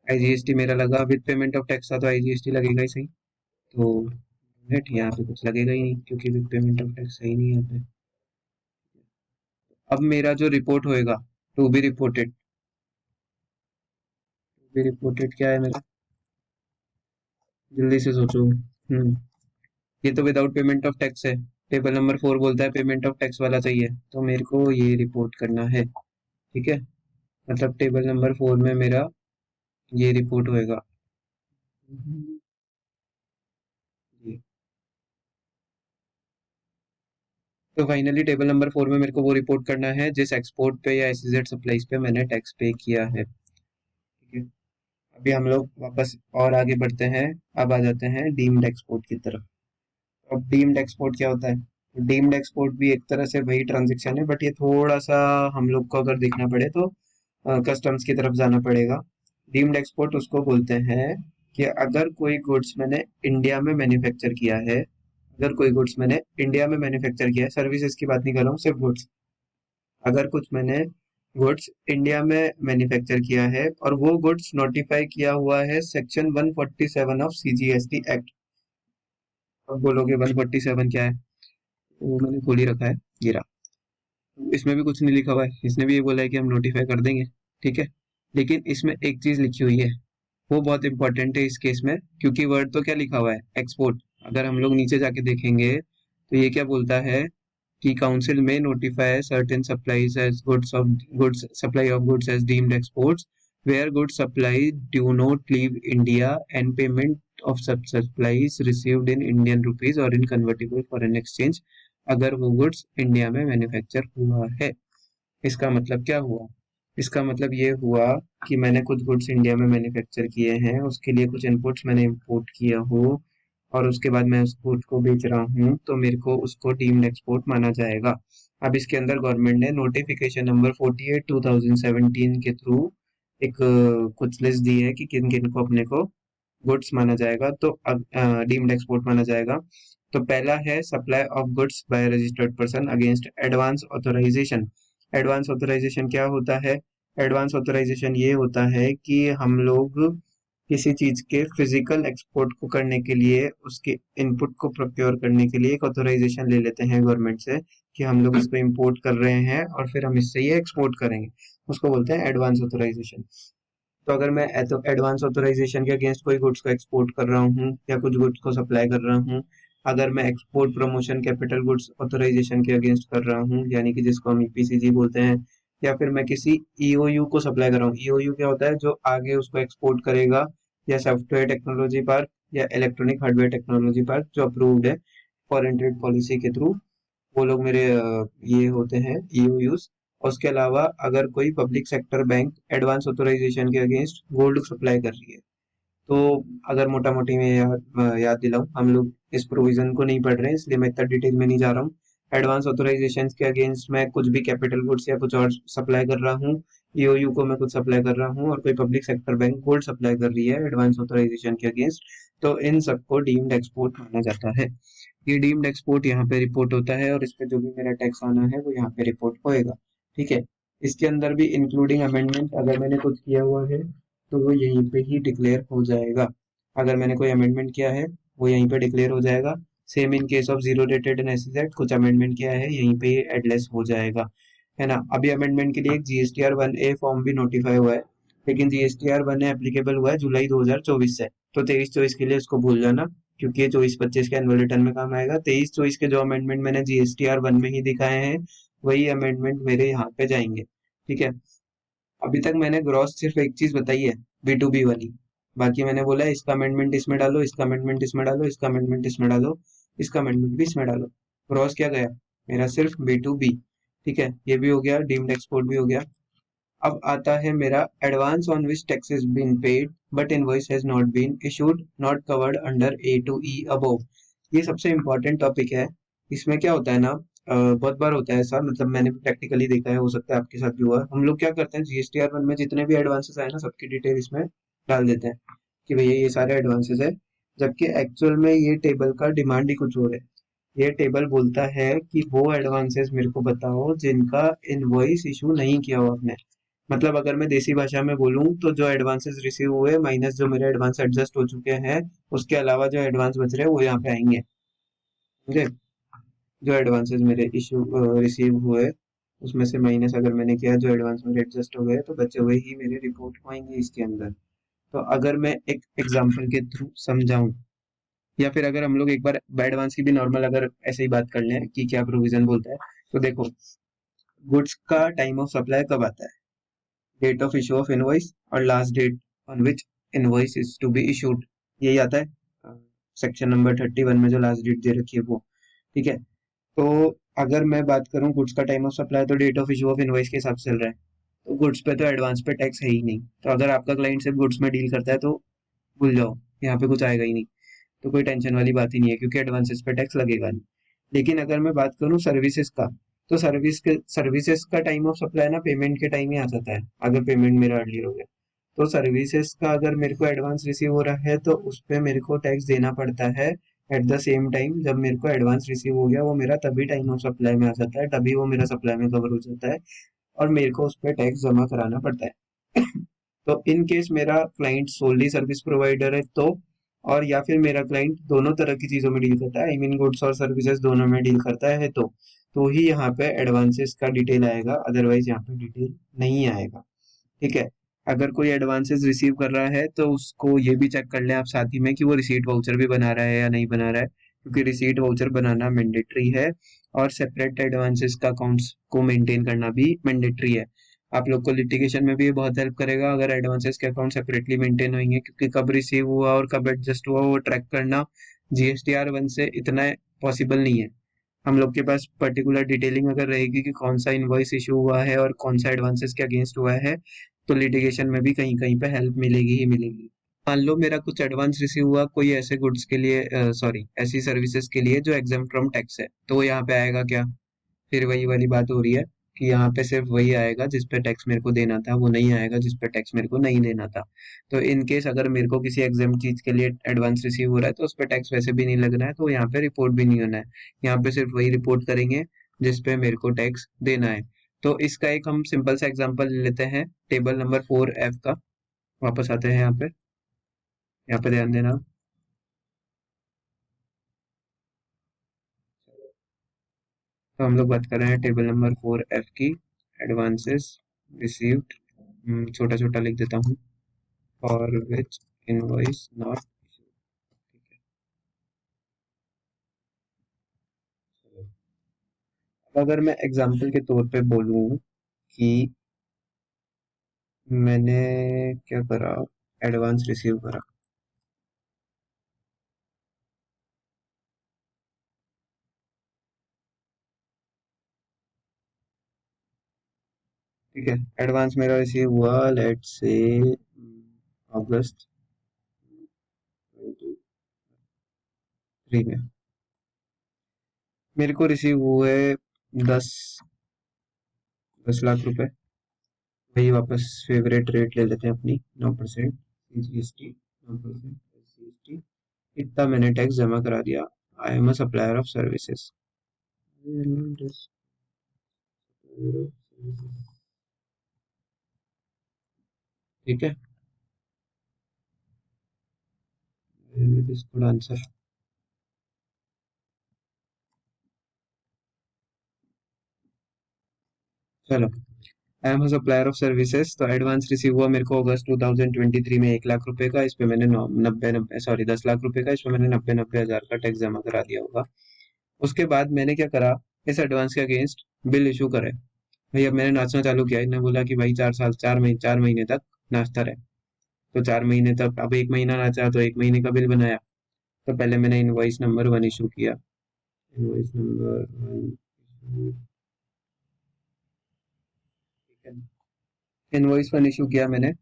IGST मेरा लगा, विद पेमेंट ऑफ टैक्स था तो IGST लगेगा ही सही। तो नेट यहाँ पे कुछ लगेगा ही नहीं, क्योंकि विद पेमेंट ऑफ टैक्स सही नहीं है यहाँ पे। अब मेरा जो रिपोर्ट होएगा, to be reported, to be reported क्या है मेरा? जल्दी से सोचो। ये तो विदाउट पेमेंट ऑफ टैक्स है। टेबल नंबर 4 बोलता है पेमेंट ऑफ टैक्स वाला चाहिए, तो मेरे को ये रिपोर्ट करना है। ठीक है, मतलब टेबल नंबर 4 में मेरा ये रिपोर्ट होएगा। ये तो फाइनली टेबल नंबर 4 में मेरे को वो रिपोर्ट करना है जिस एक्सपोर्ट पे या SEZ सप्लाईज पे मैंने टैक्स पे किया है। ठीक है, अभी हम लोग वापस और आगे बढ़ते हैं। अब आ जाते हैं डीम्ड एक्सपोर्ट की तरफ। अब डीम्ड एक्सपोर्ट क्या होता है? डीम्ड एक्सपोर्ट भी एक तरह से वही ट्रांजेक्शन है, बट ये थोड़ा सा हम लोग को अगर देखना पड़े तो कस्टम्स की तरफ जाना पड़ेगा। डीम्ड एक्सपोर्ट उसको बोलते हैं कि अगर कोई गुड्स मैंने इंडिया में मैन्युफैक्चर किया है, अगर कोई गुड्स मैंने इंडिया में मैन्युफैक्चर किया है, सर्विसेज की बात नहीं कर रहा हूँ, सिर्फ गुड्स। अगर कुछ मैंने गुड्स इंडिया में मैन्युफैक्चर किया है और वो गुड्स नोटिफाई किया हुआ है सेक्शन 147 ऑफ CGST एक्ट। अब बोलोगे 147 क्या है? वो मैंने खोल ही रखा है, ये रहा। इसमें भी कुछ नहीं लिखा हुआ है, इसने भी ये बोला है कि हम नोटिफाई कर देंगे, ठीक है। लेकिन इसमें एक चीज लिखी हुई है, वो बहुत इंपॉर्टेंट है इस केस में, क्योंकि वर्ड तो क्या लिखा हुआ है, एक्सपोर्ट। अगर हम लोग नीचे जाके देखेंगे तो ये क्या बोलता है कि काउंसिल में notify certain supplies as goods supply of goods as deemed exports where goods supply do not leave India and payment of सब supplies received in Indian rupees और इन कन्वर्टेबल फॉरेन एक्सचेंज अगर वो goods India में manufacture हुआ है। इसका मतलब क्या हुआ? इसका मतलब ये हुआ कि मैंने कुछ गुड्स इंडिया में मैन्युफैक्चर किए हैं, उसके लिए कुछ इनपुट्स मैंने इंपोर्ट किया हो और उसके बाद मैं उस गुड्स को बेच रहा हूँ, तो मेरे को उसको डीम्ड एक्सपोर्ट माना जाएगा। अब इसके अंदर गवर्नमेंट ने नोटिफिकेशन नंबर 48/2017 के थ्रू एक कुछ लिस्ट दी है कि किन किन को अपने को गुड्स माना जाएगा, तो अब डीम्ड एक्सपोर्ट माना जाएगा। तो पहला है supply of goods by registered person against advance authorisation. Advance authorisation क्या होता है? एडवांस ऑथराइजेशन ये होता है कि हम लोग किसी चीज के फिजिकल एक्सपोर्ट को करने के लिए, उसके इनपुट को प्रोक्योर करने के लिए एक ऑथराइजेशन ले लेते हैं गवर्नमेंट से कि हम लोग इसको इंपोर्ट कर रहे हैं और फिर हम इससे ये एक्सपोर्ट करेंगे, उसको बोलते हैं एडवांस ऑथराइजेशन। तो अगर मैं एडवांस ऑथराइजेशन के अगेंस्ट कोई गुड्स को एक्सपोर्ट कर रहा हूँ या कुछ गुड्स को सप्लाई कर रहा हूँ, अगर मैं export promotion capital goods authorisation के अगेंस्ट कर रहा हूँ, यानी कि जिसको हम ईपीसीजी बोलते हैं, या फिर मैं किसी ईओयू को सप्लाई कर रहा हूँ। ईओयू क्या होता है? जो आगे उसको एक्सपोर्ट करेगा, या सॉफ्टवेयर टेक्नोलॉजी पार्क या इलेक्ट्रॉनिक हार्डवेयर टेक्नोलॉजी पार्क जो अप्रूव्ड है फॉरेन ट्रेड पॉलिसी के थ्रू, वो लोग मेरे ये होते हैं ईओयूज। और उसके अलावा अगर कोई public sector bank advance authorisation के अगेंस्ट गोल्ड सप्लाई कर रही है, तो अगर मोटा मोटी मैं याद दिलाऊं, हम लोग इस प्रोविजन को नहीं पढ़ रहे हैं इसलिए मैं इतना डिटेल में नहीं जा रहा हूँ। एडवांस ऑथराइजेशन के अगेंस्ट मैं कुछ भी कैपिटल गुड्स या कुछ और सप्लाई कर रहा हूँ, ईओयू को मैं कुछ सप्लाई कर रहा हूँ और कोई public sector bank gold supply कर रही है एडवांस ऑथराइजेशन के अगेंस्ट, तो इन सबको डीम्ड एक्सपोर्ट माना जाता है। ये डीम्ड एक्सपोर्ट यहाँ पे रिपोर्ट होता है और इस पे जो भी मेरा टैक्स आना है वो यहाँ पे रिपोर्ट होएगा, ठीक है। इसके अंदर भी इंक्लूडिंग अमेंडमेंट अगर मैंने कुछ किया हुआ है तो वो यहीं पे ही डिक्लेयर हो जाएगा। अगर मैंने कोई अमेंडमेंट किया है वो यहीं पे डिक्लेयर हो जाएगा। Same in case of zero rated analysis act, कुछ अमेंडमेंट किया है यहीं पे एडलेस हो जाएगा, है ना। अभी अमेंडमेंट के लिए एक GSTR 1A फॉर्म भी नोटिफाई हुआ है, लेकिन GSTR 1A एप्लीकेबल हुआ है जुलाई 2024 से, तो 23-24 के लिए उसको भूल जाना, क्योंकि ये 24-25 के एनुअल रिटर्न में काम आएगा। 23-24 के जो अमेंडमेंट मैंने GSTR 1 में ही दिखाए हैं वही अमेंडमेंट मेरे यहाँ पे जाएंगे, ठीक है। अभी तक मैंने ग्रॉस सिर्फ एक चीज बताई है, B2B वाली। बाकी मैंने बोला है इसका अमेंडमेंट इसमें डालो, इसका अमेंडमेंट इसमें डालो, इसका अमेंडमेंट इसमें डालो, इसका अमेंडमेंट भी इसमें डालो। ग्रॉस क्या गया मेरा? सिर्फ B2B, ठीक है। ये भी हो गया, डीम्ड एक्सपोर्ट भी हो गया। अब आता है मेरा advance on which tax is been paid but invoice has not been issued not covered under A to E above. ये सबसे इम्पोर्टेंट टॉपिक है। इसमें क्या होता है ना, बहुत बार होता है ऐसा, मतलब मैंने भी प्रैक्टिकली देखा है, हो सकता है आपके साथ भी हुआ है। हम लोग क्या करते हैं, GSTR 1 में जितने भी एडवांसेस आए ना सबकी डिटेल इसमें डाल देते हैं कि भैया ये सारे एडवांसेस है, जबकि एक्चुअल में ये टेबल का डिमांड ही कुछ और है। ये टेबल बोलता है कि वो एडवांसेस मेरे को बताओ जिनका इनवॉइस इशू नहीं किया हो आपने। मतलब अगर मैं देसी भाषा में बोलूं तो जो एडवांसेस रिसीव हुए माइनस जो मेरे एडवांस एडजस्ट हो चुके हैं, उसके अलावा जो एडवांस बच रहे हैं वो यहाँ पे आएंगे, समझे। जो एडवांसेस मेरे इशू रिसीव हुए उसमें से माइनस अगर मैंने किया, जो एडवांस मेरे एडजस्ट हो गए, तो बचे हुए ही मेरे रिपोर्ट को आएंगे इसके अंदर। तो अगर मैं एक एग्जांपल के थ्रू समझाऊं, या फिर अगर हम लोग एक बार एडवांस की भी नॉर्मल अगर ऐसे ही बात कर लें कि क्या प्रोविजन बोलता है, तो देखो, गुड्स का टाइम ऑफ सप्लाई कब आता है? Date of issue of invoice और last date on which invoice is to be issued, यही आता है सेक्शन नंबर 31 में जो लास्ट डेट दे रखी है वो, ठीक है। तो अगर मैं बात करूं गुड्स का टाइम ऑफ सप्लाई, तो date of issue of invoice के हिसाब से चल रहा है, तो गुड्स पे तो एडवांस पे टैक्स है ही नहीं। तो अगर आपका क्लाइंट सिर्फ गुड्स में डील करता है तो भूल जाओ, यहाँ पे कुछ आएगा ही नहीं, तो कोई टेंशन वाली बात ही नहीं है, क्योंकि एडवांसेस पे टैक्स लगेगा नहीं। लेकिन अगर मैं बात करूं सर्विसेज का, तो सर्विसेज का टाइम ऑफ सप्लाई ना पेमेंट के टाइम ही आ जाता है, अगर पेमेंट मेरा अर्लियर हो गया। तो सर्विसेज का अगर मेरे को एडवांस रिसीव हो रहा है तो उस पे मेरे को टैक्स देना पड़ता है एट द सेम टाइम। जब मेरे को एडवांस रिसीव हो गया वो मेरा तभी टाइम ऑफ सप्लाई में आ जाता है, तभी वो मेरा सप्लाई में कवर हो जाता है और मेरे को उस पर टैक्स जमा कराना पड़ता है। तो इन केस मेरा क्लाइंट सोली सर्विस प्रोवाइडर है तो, और या फिर मेरा क्लाइंट दोनों तरह की चीजों में डील करता है, आई मीन गुड्स और सर्विसेज दोनों में डील करता है, तो तो ही यहाँ पे एडवांसेस का डिटेल आएगा, अदरवाइज यहाँ पे डिटेल नहीं आएगा। ठीक है। अगर कोई एडवांसेस रिसीव कर रहा है तो उसको ये भी चेक कर लें आप साथ ही में कि वो रिसीट वाउचर भी बना रहा है या नहीं बना रहा है, क्योंकि रिसीट वाउचर बनाना मैंडेटरी है और सेपरेट एडवांसेस का अकाउंट्स को मेंटेन करना भी मैंडेटरी है। आप लोग को लिटिगेशन में भी ये बहुत हेल्प करेगा अगर एडवांसेस के अकाउंट सेपरेटली मेंटेन होंगे, क्योंकि कब रिसीव हुआ और कब एडजस्ट हुआ वो ट्रैक करना GSTR 1 से इतना पॉसिबल नहीं है। हम लोग के पास पर्टिकुलर डिटेलिंग अगर रहेगी कि कौन सा इनवॉइस इशू हुआ है और कौन सा एडवांसेस के अगेंस्ट हुआ है, तो लिटिगेशन में भी कहीं कहीं पे हेल्प मिलेगी ही मिलेगी। मान लो मेरा कुछ एडवांस रिसीव हुआ कोई ऐसे गुड्स के लिए, सॉरी ऐसी सर्विसेज के लिए जो एग्जाम फ्रॉम टैक्स है, तो वो यहाँ पे आएगा क्या? फिर वही वाली बात हो रही है कि यहाँ पे सिर्फ वही आएगा जिस पे टैक्स मेरे को देना था, वो नहीं आएगा जिस पे टैक्स मेरे को नहीं देना था। तो इन केस अगर मेरे को किसी एग्जाम चीज के लिए एडवांस रिसीव हो रहा है तो उस पे टैक्स वैसे भी नहीं लगना है, तो यहाँ पे रिपोर्ट भी नहीं होना है। यहाँ पे सिर्फ वही रिपोर्ट करेंगे जिस पे मेरे को टैक्स देना है। तो इसका एक हम सिंपल सा एग्जांपल ले लेते हैं, टेबल नंबर 4F का। वापस आते हैं यहाँ पे ध्यान देना। तो हम लोग बात कर रहे हैं टेबल नंबर 4F की, एडवांसेस रिसीव्ड, छोटा छोटा लिख देता हूँ, फॉर विच इनवॉइस नॉट। अगर मैं एग्जांपल के तौर पे बोलूँ कि मैंने क्या करा, एडवांस रिसीव करा। ठीक है, एडवांस मेरा रिसीव हुआ लेट्स से अगस्त 23 में। मेरे को रिसीव हुए 10 10 लाख रुपए। वही वापस फेवरेट रेट ले लेते हैं अपनी, 9% GST, 9% GST। इतना मैंने टैक्स जमा करा दिया। I am a supplier of services. ठीक है, गुड आंसर। चलो, I am supplier of services, तो एडवांस रिसीव हुआ मेरे को अगस्त 2023 में 1 लाख रुपए का। इस पे मैंने 90 90 सॉरी 10 लाख रुपए का, इस पे मैंने 90 90 हजार का टैक्स जमा करा दिया होगा। उसके बाद मैंने क्या करा, इस एडवांस के अगेंस्ट बिल इशू करे। भाई अब मैंने नाचना चालू किया, इन्होंने बोला कि भाई 4 साल 4 महीने तक नाचता रहे। तो 4 महीने तक, अब 1 महीना नाचा तो 1 महीने का बिल बनाया। तो पहले मैंने इनवॉइस नंबर 1 इशू किया। इनवॉइस नंबर 1, इनवॉइस 1 इशू किया मैंने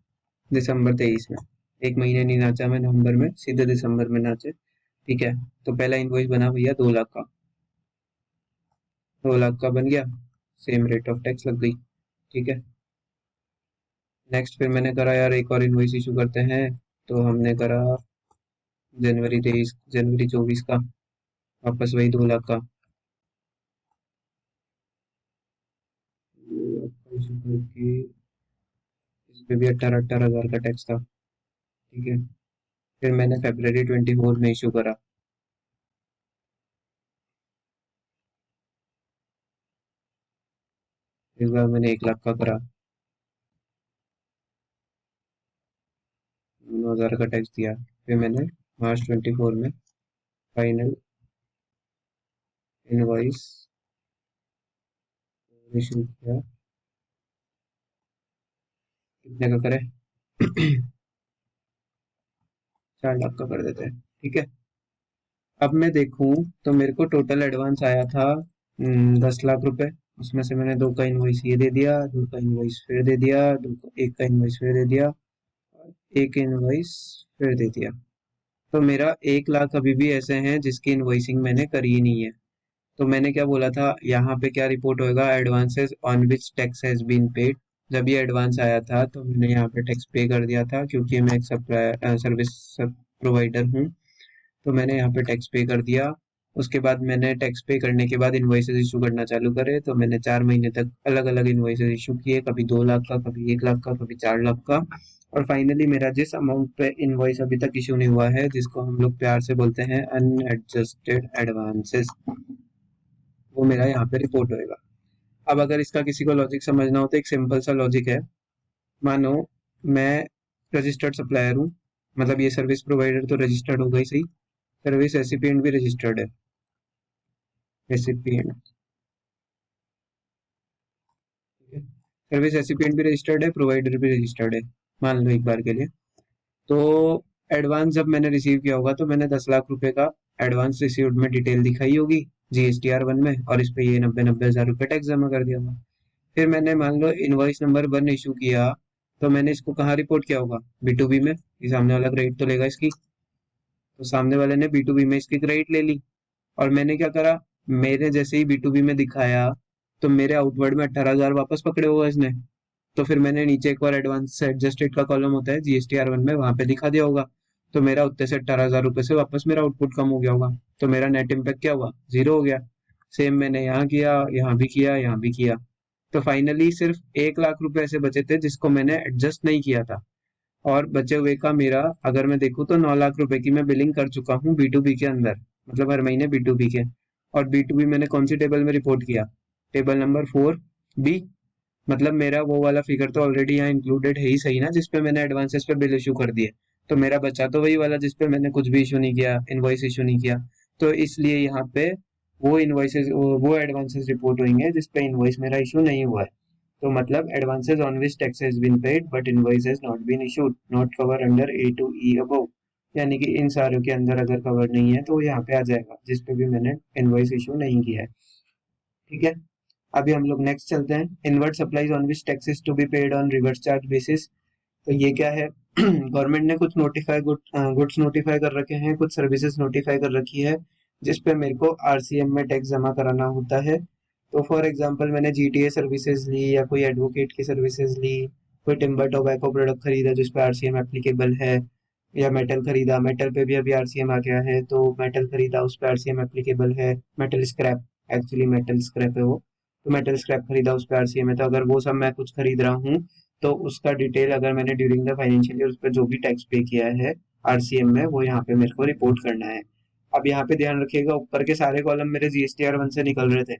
दिसंबर 23 में। 1 महीने नहीं नाचा मैं नवंबर में, सीधे दिसंबर में नाचे। ठीक है, तो पहला इनवॉइस बना भैया 2 लाख का। 2 लाख का बन गया, सेम रेट ऑफ टैक्स लग गई। ठीक है, नेक्स्ट फिर मैंने करा यार एक और इनवॉइस इशू करते हैं। तो हमने करा जनवरी 24 का, वापस वही 2 लाख का। 2 लाख का इशू करके इस पे भी 18 18 हजार का टैक्स था। ठीक है, फिर मैंने February 24 में इशू करा। इस बार मैंने 1 लाख का करा, 9 हजार का टैक्स दिया। फिर मैंने March 24 में फाइनल इनवॉइस इशू किया। कितने का करें? 4 लाख का कर देते हैं। ठीक है, अब मैं देखूं तो मेरे को टोटल एडवांस आया था 10 लाख रुपए। उसमें से मैंने दो का इनवॉइस ये दे दिया, दो का इनवॉइस फिर दे दिया, एक का इनवॉइस फिर दे दिया, एक इनवॉइस फिर दे दिया। तो मेरा 1 लाख अभी भी ऐसे हैं जिसकी इनवॉइसिंग मैंने करी ही नहीं है। तो मैंने क्या बोला था, यहाँ पे क्या रिपोर्ट होएगा, advances on which tax has been paid. जब ये एडवांस आया था तो मैंने यहाँ पे टैक्स पे कर दिया था, क्योंकि मैं एक सप्लायर सर्विस प्रोवाइडर हूँ। तो मैंने यहाँ पे टैक्स पे कर दिया। उसके बाद मैंने टैक्स पे करने के बाद इनवॉइसेस इशू करना चालू करे, तो मैंने 4 महीने तक अलग अलग इनवॉइसेस इशू किए, कभी 2 लाख का, कभी 1 लाख का, कभी 4 लाख का। और फाइनली मेरा जिस अमाउंट पे इनवॉइस अभी तक इशू नहीं हुआ है, जिसको हम लोग प्यार से बोलते हैं अनएडजस्टेड एडवांसेस, वो मेरा यहाँ पे रिपोर्ट होएगा। अब अगर इसका किसी को लॉजिक समझना हो तो एक सिंपल सा लॉजिक है। मानो मैं रजिस्टर्ड सप्लायर हूँ, मतलब ये सर्विस प्रोवाइडर तो रजिस्टर्ड हो गई सही, सर्विस रेसिपिएंट भी रजिस्टर्ड है। रेसिपिएंट, ठीक है, सर्विस रेसिपिएंट भी रजिस्टर्ड है, प्रोवाइडर भी रजिस्टर्ड है, मान लो एक बार के लिए। तो एडवांस जब मैंने रिसीव किया होगा तो मैंने 10 लाख रुपए का एडवांस रिसीव्ड में डिटेल दिखाई होगी GSTR 1 में, और इस पे ये 90-90 हज़ार रुपये टैक्स जमा कर दिया होगा। फिर मैंने मान लो इनवॉइस नंबर 1 इशू किया, तो मैंने इसको कहाँ रिपोर्ट किया होगा? B2B में, ये सामने वाला क्रेडिट तो लेगा इसकी, तो सामने वाले ने B2B में इसकी क्रेडिट ले ली। और मैंने क्या करा, मेरे जैसे ही B2B में दिखाया तो मेरे आउटवर्ड में 18,000 वापस पकड़े होगा इसने। तो फिर मैंने नीचे एक और एडवांस से एडजस्टेड का कॉलम होता है GSTR 1 में, वहां पे दिखा दिया होगा। तो मेरा उत्ते से 18,000 रुपये से वापस मेरा आउटपुट कम हो गया होगा। तो मेरा नेट इम्पैक्ट क्या हुआ? जीरो हो गया। सेम मैंने यहाँ किया, यहाँ भी किया, यहाँ भी किया। तो फाइनली सिर्फ 1 लाख रुपए ऐसे बचे थे जिसको मैंने एडजस्ट नहीं किया था। और बचे हुए का मेरा अगर मैं देखूँ तो 9 लाख रुपए की मैं बिलिंग कर चुका हूँ B2B के अंदर, मतलब हर महीने B2B के। और B2B मैंने कौन सी टेबल में रिपोर्ट किया? Table number 4B। मतलब मेरा वो वाला फिगर तो ऑलरेडी यहाँ इंक्लूडेड है ही सही ना, जिसपे मैंने एडवांसेस पे बिल इशू कर दिए। तो मेरा बचा तो वही वाला जिसपे मैंने कुछ भी इशू नहीं किया, इनवॉइस इशू नहीं किया। तो इसलिए यहाँ पे वो इनवॉइसेस, वो एडवांसेस रिपोर्ट होंगे जिसपे इनवॉइस मेरा इशू नहीं हुआ है। तो मतलब advances on which tax has been paid but invoice has not been issued, not cover under A to E above. यानी कि इन सारों के अंदर अगर कवर नहीं है तो वो यहाँ पे आ जाएगा जिसपे भी मैंने इनवॉइस इशू नहीं किया है। ठीक है, अभी हम लोग नेक्स्ट चलते हैं। Inward supplies on which taxes to be paid on reverse charge basis. तो ये क्या है? गवर्नमेंट ने कुछ गुड्स नोटिफाई कर रखे हैं, कुछ सर्विसेज नोटिफाई कर रखी है जिस पे मेरे को RCM में टैक्स जमा कराना होता है। तो फॉर एग्जांपल मैंने GTA सर्विसेज ली, या कोई एडवोकेट की सर्विसेज ली, कोई टिम्बर टोबैको प्रोडक्ट खरीदा जिस पे RCM एप्लीकेबल है, या मेटल खरीदा, मेटल पे भी अभी RCM आ गया है, तो मेटल खरीदा उस पे RCM एप्लीकेबल है। Metal scrap, actually metal scrap है वो, तो मेटल स्क्रैप खरीदा उस पे RCM है। तो अगर वो सब मैं कुछ खरीद रहा हूँ तो उसका डिटेल अगर मैंने ड्यूरिंग द फाइनेंशियल ईयर उस पर जो भी टैक्स पे किया है RCM में, वो यहाँ पे मेरे को रिपोर्ट करना है। अब यहाँ पे ध्यान रखिएगा, ऊपर के सारे कॉलम मेरे GSTR 1 से निकल रहे थे।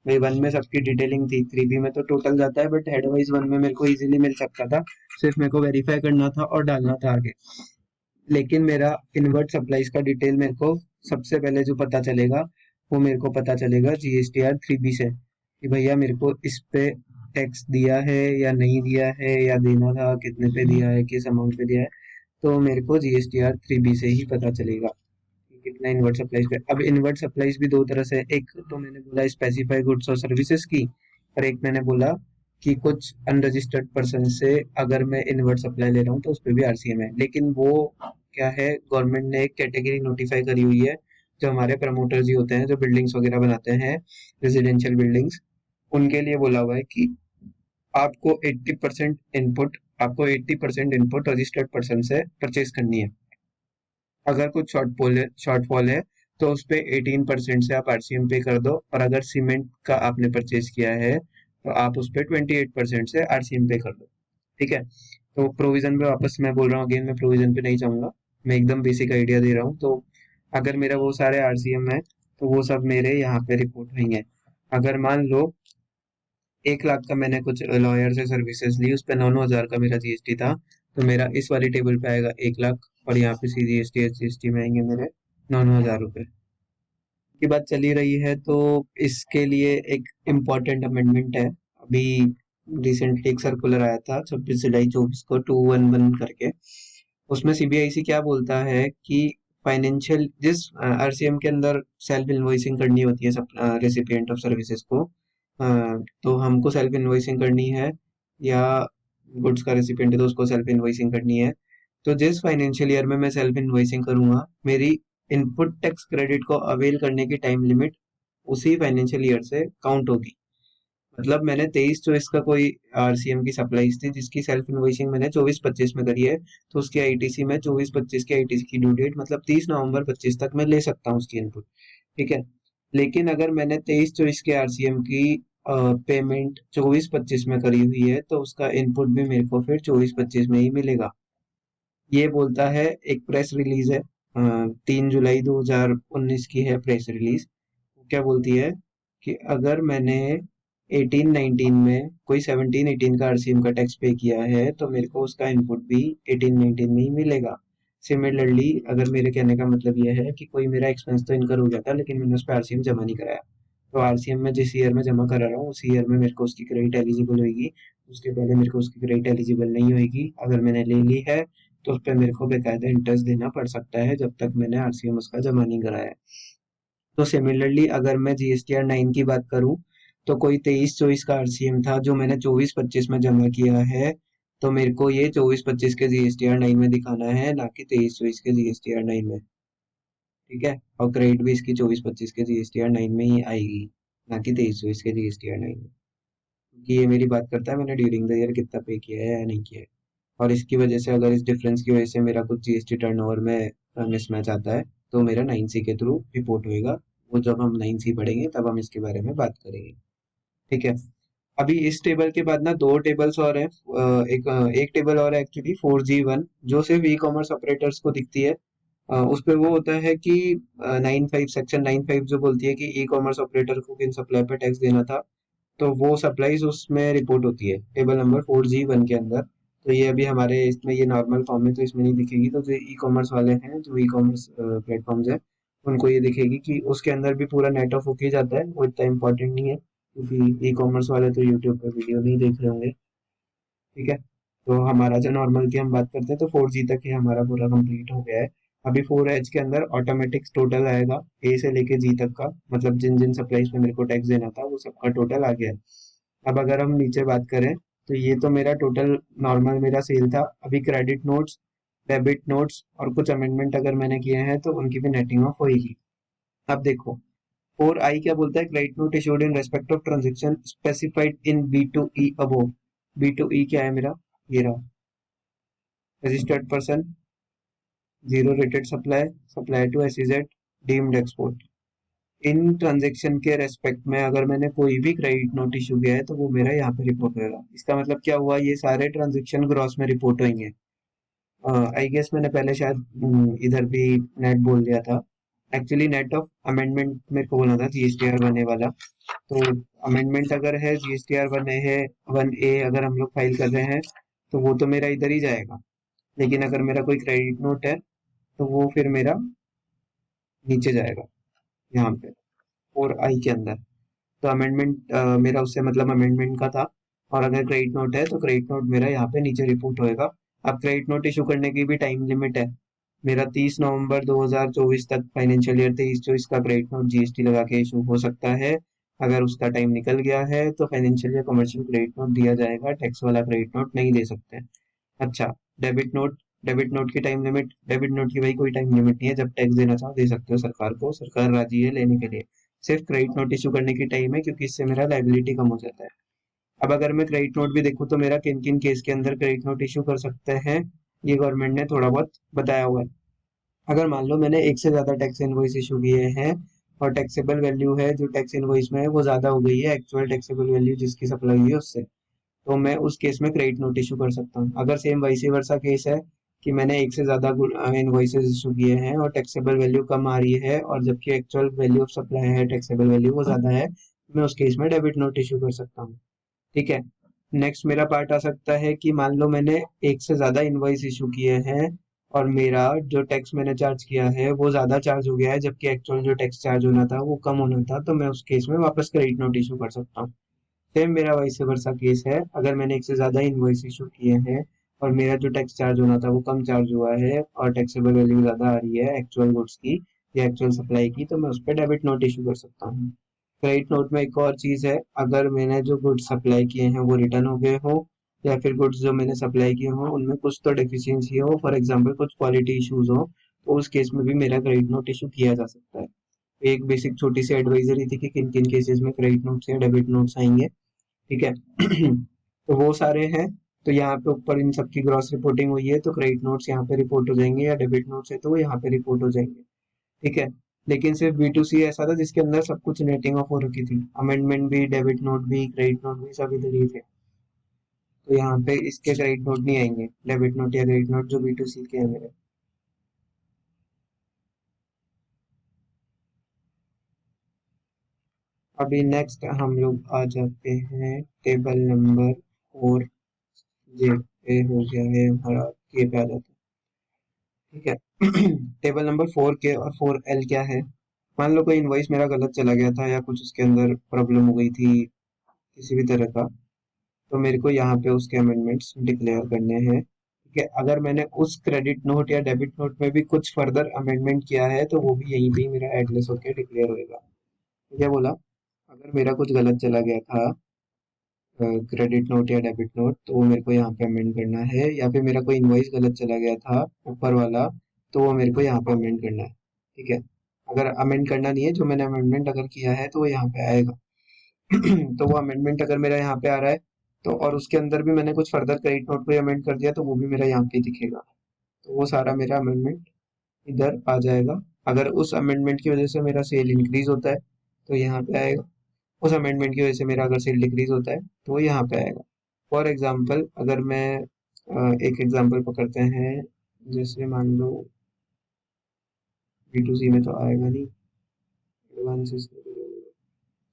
भाई 1 में सबकी डिटेलिंग थी, 3B में तो टोटल जाता है, बट हेड वाइज 1 में मेरे को इजीली मिल सकता था। सिर्फ मेरे को वेरीफाई करना था और डालना था आगे। लेकिन मेरा इनवर्ट सप्लाईज का डिटेल मेरे को सबसे पहले जो पता चलेगा, वो मेरे को पता चलेगा GSTR 3B से, कि भैया मेरे को इस पे टैक्स दिया है या नहीं दिया है, या देना था कितने पे दिया है, किस अमाउंट पे दिया है। तो मेरे को GSTR 3B से ही पता चलेगा कि कितना इनवर्ट सप्लाईज पे। अब इनवर्ट सप्लाईज भी दो तरह से है। एक तो मैंने बोला स्पेसिफाई गुड्स और सर्विसेज की, और एक मैंने बोला कि कुछ अनरजिस्टर्ड पर्सन से अगर मैं इनवर्ट सप्लाई ले रहा हूँ तो उस पर भी RCM है। लेकिन वो क्या है, गवर्नमेंट ने एक कैटेगरी नोटिफाई करी हुई है। जो हमारे प्रमोटर्स ही होते हैं, जो बिल्डिंग्स वगैरह बनाते हैं, रेजिडेंशियल बिल्डिंग्स, उनके लिए बोला हुआ है कि आपको 80% इनपुट आपको 80% इनपुट रजिस्टर्ड पर्सन से परचेज करनी है। अगर कुछ शॉर्टफॉल है तो उस पे 18% से आप RCM पे कर दो, और अगर सीमेंट का आपने परचेज किया है तो आप उस पे 28% से RCM पे कर दो। ठीक है, तो प्रोविजन पे वापस मैं बोल रहा हूँ, अगेन मैं प्रोविजन पे नहीं जाऊंगा, मैं एकदम बेसिक आइडिया दे रहा हूँ। तो अगर मेरा वो सारे RCM है तो वो सब मेरे यहाँ पे रिपोर्ट होंगे। अगर मान लो 1 लाख का मैंने कुछ लॉयर से सर्विसेज ली, उस पे 9-9 हज़ार का मेरा GST था, तो मेरा इस वाली टेबल पे आएगा 1 लाख, और यहाँ पे CGST SGST में आएंगे मेरे 9-9 हज़ार रुपए की। बात चली रही है तो इसके लिए एक इम्पॉर्टेंट अमेंडमेंट है। अभी रिसेंटली एक सर्कुलर आया था 26 जुलाई 2024 को 211 करके। उसमें CBIC क्या बोलता है कि फाइनेंशियल जिस RCM के अंदर सेल्फ इन्वॉइसिंग करनी होती है सब रेसिपिएंट ऑफ सर्विसेज को, तो हमको सेल्फ इन्वॉइसिंग करनी है, या गुड्स का रेसिपिएंट है तो उसको सेल्फ इन्वॉइसिंग करनी है। तो जिस फाइनेंशियल ईयर में मैं सेल्फ इन्वॉइसिंग करूंगा, मेरी इनपुट टैक्स क्रेडिट को अवेल करने की टाइम लिमिट उसी फाइनेंशियल ईयर से काउंट होगी। मतलब मैंने 23-24 का कोई RCM की सप्लाईज थी जिसकी सेल्फ इन्वॉइसिंग मैंने 24-25 में करी है, तो उसकी ITC में 24-25 की ITC की ड्यू डेट मतलब 30 नवंबर 25 तक मैं ले सकता हूँ उसकी इनपुट। ठीक है, लेकिन अगर मैंने 23-24 के RCM की पेमेंट 24-25 में करी हुई है तो उसका इनपुट भी मेरे को फिर 24-25 में ही मिलेगा। ये बोलता है, एक प्रेस रिलीज है 3 जुलाई 2019 की है प्रेस रिलीज। क्या बोलती है कि अगर मैंने 18-19 में कोई 17-18 का आरसीएम का टैक्स पे किया है तो मेरे को उसका इनपुट भी 18-19 में ही मिलेगा। सिमिलरली अगर मेरे कहने का मतलब यह है कि कोई मेरा एक्सपेंस तो इनकर हो गया था लेकिन मैंने उस पर आरसीएम जमा नहीं कराया, तो आरसीएम में जिस ईयर में जमा करा रहा हूँ उस ईयर में मेरे को उसकी क्रेडिट एलिजिबल होगी। उसके पहले मेरे को उसकी क्रेडिट एलिजिबल नहीं होगी। अगर मैंने ले ली है तो उस पर मेरे को बेकायदा इंटरेस्ट देना पड़ सकता है जब तक मैंने आरसीएम उसका जमा नहीं कराया है। तो सिमिलरली अगर मैं जीएसटीआर 9 की बात करूं तो कोई 23-24 का आरसीएम था जो मैंने 24-25 में जमा किया है, तो मेरे को ये 24-25 के जीएसटीआर 9 में दिखाना है, ना कि 23-24 के जीएसटीआर 9 में। ठीक है, और क्रेडिट भी इसकी 24-25 के जीएसटीआर 9 में ही आएगी, ना कि 23-24 के जीएसटीआर 9 में, क्योंकि ये मेरी बात करता है मैंने ड्यूरिंग द ईयर कितना पे किया है या नहीं किया है। और इसकी वजह से अगर इस डिफरेंस की वजह से मेरा कुछ जीएसटी टर्नओवर में मिसमैच आता है तो मेरा 9C के थ्रू रिपोर्ट होएगा। वो जब हम 9C पढ़ेंगे तब हम इसके बारे में बात करेंगे। ठीक है, अभी इस टेबल के बाद ना दो टेबल्स और हैं। एक टेबल और है एक्चुअली 4G1 जो सिर्फ ई कॉमर्स ऑपरेटर्स को दिखती है। उस पे वो होता है कि 95 सेक्शन 95 जो बोलती है कि ई कॉमर्स ऑपरेटर को किन सप्लाई पे टैक्स देना था, तो वो सप्लाईज उसमें रिपोर्ट होती है टेबल नंबर 4G1 के अंदर। तो ये अभी हमारे इसमें ये नॉर्मल फॉर्म है तो इसमें नहीं दिखेगी, तो जो ई कॉमर्स वाले हैं जो ई कॉमर्स प्लेटफॉर्म्स हैं उनको ये दिखेगी कि उसके अंदर भी पूरा नेट ऑफ होके जाता है। वो इतना इंपॉर्टेंट नहीं है क्योंकि ई कॉमर्स वाले तो यूट्यूब पर वीडियो नहीं देख रहे होंगे। ठीक है, तो हमारा जो नॉर्मल की हम बात करते हैं तो 4G तक ही हमारा पूरा कंप्लीट हो गया है। अभी 4H के अंदर ऑटोमेटिक टोटल आएगा ए से लेके जी तक का, मतलब जिन जिन सप्लाईज पे मेरे को टैक्स देना था वो सबका टोटल आ गया है। अब अगर हम नीचे बात करें तो ये तो मेरा टोटल नॉर्मल मेरा सेल था। अभी क्रेडिट नोट्स, डेबिट नोट्स और कुछ अमेंडमेंट अगर मैंने किए हैं तो उनकी भी नेटिंग ऑफ होगी। अब देखो 4I क्या बोलता है, credit note issued in respect of transaction specified in B2E above. B2E क्या है मेरा, ये रहा, registered person, zero rated supply, supply to SEZ, deemed export. इन ट्रांजेक्शन के रेस्पेक्ट में अगर मैंने कोई भी क्रेडिट नोट इशू किया है तो वो मेरा यहाँ पे रिपोर्ट होगा। इसका मतलब क्या हुआ, ये सारे ट्रांजेक्शन ग्रॉस में रिपोर्ट होंगे। आई गेस मैंने पहले शायद इधर भी नेट बोल दिया था। एक्चुअली नेट ऑफ अमेंडमेंट मेरे को बोलना था जीएसटीआर बनने वाला। तो अमेंडमेंट अगर है जीएसटीआर बने है 1A अगर हम लोग फाइल कर रहे हैं तो वो तो मेरा इधर ही जाएगा। लेकिन अगर मेरा कोई क्रेडिट नोट है तो वो फिर मेरा नीचे जाएगा यहाँ पे 4I के अंदर। तो अमेंडमेंट मेरा उससे मतलब अमेंडमेंट का था। और अगर क्रेडिट नोट है तो क्रेडिट नोट मेरा यहाँ पे नीचे रिपोर्ट होएगा। अब क्रेडिट नोट इशू करने की भी टाइम लिमिट है। मेरा 30 नवंबर 2024 तक फाइनेंशियल ईयर 23-24 का क्रेडिट नोट जीएसटी लगा के इशू हो सकता है। अगर उसका टाइम निकल गया है तो फाइनेंशियल या कमर्शियल क्रेडिट नोट दिया जाएगा, टैक्स वाला क्रेडिट नोट नहीं दे सकते। अच्छा, डेबिट नोट, डेबिट नोट की टाइम लिमिट, डेबिट नोट की भाई कोई टाइम लिमिट नहीं है, जब टैक्स देना चाहो दे सकते हो सरकार को, सरकार राजी है लेने के लिए। सिर्फ क्रेडिट नोट इशू करने की टाइम है क्योंकि इससे मेरा लाइबिलिटी कम हो जाता है। अब अगर मैं क्रेडिट नोट भी देखूँ तो मेरा किन किन केस के अंदर क्रेडिट नोट इशू कर सकते हैं ये गवर्नमेंट ने थोड़ा बहुत बताया हुआ है। अगर मान लो मैंने एक से ज्यादा टैक्स इनवॉइस इशू किए हैं और टैक्सेबल वैल्यू है जो टैक्स इनवॉइस में है वो ज्यादा हो गई है एक्चुअल टैक्सेबल वैल्यू जिसकी सप्लाई हुई है उससे, तो मैं उस केस में क्रेडिट नोट इशू कर सकता हूँ। अगर सेम वाइस वर्सा केस है कि मैंने एक से ज्यादा इनवॉइसेस इशू किए हैं और टैक्सेबल वैल्यू कम आ रही है और जबकि एक्चुअल वैल्यू ऑफ सप्लाई है टैक्सेबल वैल्यू वो ज्यादा है, मैं उस केस में डेबिट नोट इशू कर सकता हूँ। ठीक है, नेक्स्ट मेरा पार्ट आ सकता है कि मान लो मैंने एक से ज्यादा इनवॉइस इशू किए हैं और मेरा जो टैक्स मैंने चार्ज किया है वो ज्यादा चार्ज हो गया है जबकि एक्चुअल जो टैक्स चार्ज होना था वो कम होना था, तो मैं उस केस में वापस क्रेडिट नोट इशू कर सकता हूँ। सेम मेरा वाइस वर्सा केस है, अगर मैंने एक से ज्यादा इनवॉइस इशू किए हैं और मेरा जो टैक्स चार्ज होना था वो कम चार्ज हुआ है और टैक्सेबल वैल्यू ज्यादा आ रही है एक्चुअल गुड्स की या एक्चुअल सप्लाई की, तो मैं उस पर डेबिट नोट इशू कर सकता हूँ। क्रेडिट नोट में एक और चीज है, अगर मैंने जो गुड्स सप्लाई किए हैं वो रिटर्न हो गए हो या फिर गुड्स जो मैंने सप्लाई किए हो उनमें कुछ तो डेफिशिएंसी हो, फॉर एग्जांपल कुछ क्वालिटी इश्यूज हो, तो उस केस में भी मेरा क्रेडिट नोट इशू किया जा सकता है। एक बेसिक छोटी सी एडवाइजरी थी कि किन किन केसेस में क्रेडिट नोट्स या डेबिट नोट्स आएंगे। ठीक है तो वो सारे हैं। तो यहाँ पे ऊपर इन सबकी ग्रॉस रिपोर्टिंग हुई है तो क्रेडिट नोट्स यहाँ पे रिपोर्ट हो जाएंगे या डेबिट नोट्स है तो वो यहाँ पे रिपोर्ट हो जाएंगे। ठीक है, लेकिन सिर्फ B2C ऐसा था जिसके अंदर सब कुछ नेटिंग ऑफ हो रखी थी, अमेंडमेंट भी, डेबिट नोट भी, क्रेडिट नोट भी, सब इधर ही थे। तो यहाँ पे इसके क्रेडिट नोट नहीं आएंगे, डेबिट नोट या क्रेडिट नोट जो B2C के हैं मेरे। अभी नेक्स्ट हम लोग आ जाते हैं टेबल नंबर 4 जे पे। हो गया है हमारा, के पे आ जाता है, ठीक है। टेबल नंबर 4 के और 4 एल क्या है? मान लो कोई इनवॉइस मेरा गलत चला गया था या कुछ उसके अंदर प्रॉब्लम हो गई थी किसी भी तरह का, तो मेरे को यहाँ पे उसके अमेंडमेंट्स डिक्लेयर करने हैं, ठीक है। अगर मैंने उस क्रेडिट नोट या डेबिट नोट में भी कुछ फर्दर अमेंडमेंट किया है तो वो भी यहीं पे ही मेरा एडलेस होकर डिक्लेयर होएगा। तो क्या बोला, अगर मेरा कुछ गलत चला गया था क्रेडिट नोट या डेबिट नोट, तो वो मेरे को यहाँ पे अमेंड करना है, या फिर मेरा कोई इनवॉइस गलत चला गया था ऊपर वाला, तो वो मेरे को यहाँ पे अमेंड करना है, ठीक है। अगर अमेंड करना नहीं है, जो मैंने अमेंडमेंट अगर किया है तो वो यहाँ पे आएगा। तो वो अमेंडमेंट अगर मेरा यहाँ पे आ रहा है, तो और उसके अंदर भी मैंने कुछ फर्दर क्रेडिट नोट को अमेंड कर दिया, तो वो भी मेरा यहाँ पे दिखेगा। तो वो सारा मेरा अमेंडमेंट इधर आ जाएगा। अगर उस अमेंडमेंट की वजह से मेरा सेल इंक्रीज होता है तो यहाँ पे आएगा। उस अमेंडमेंट की वजह से मेरा अगर सेल डिक्रीज होता है तो वो यहाँ पे आएगा। फॉर एग्जाम्पल अगर मैं एक एग्जाम्पल पकड़ते हैं, जैसे मान लो B2C में तो आएगा नहीं, एडवांसेस,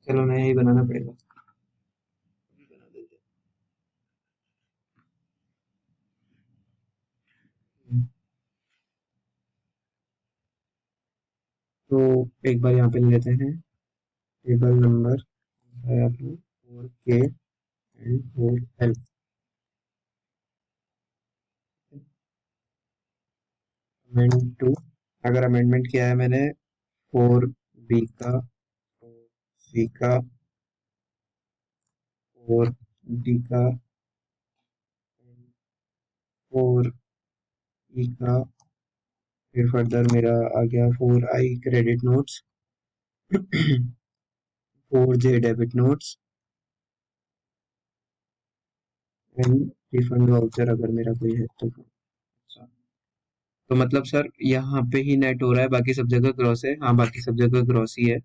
चलो नया ही बनाना पड़ेगा। बना देते हैं। तो एक बार यहाँ पे ले लेते हैं टेबल नंबर है अपना 4 के एंड 4 एल। अमेंड टू, अगर अमेंडमेंट किया है मैंने 4 बी का, 4 सी का, 4 डी का, 4 ई का, फिर फर्दर मेरा आ गया 4 आई credit notes, 4 J debit notes and refund voucher अगर मेरा कोई है तो। अच्छा, तो मतलब सर यहाँ पे ही नेट हो रहा है, बाकी सब जगह क्रॉस है? हाँ, बाकी सब जगह क्रॉस ही है।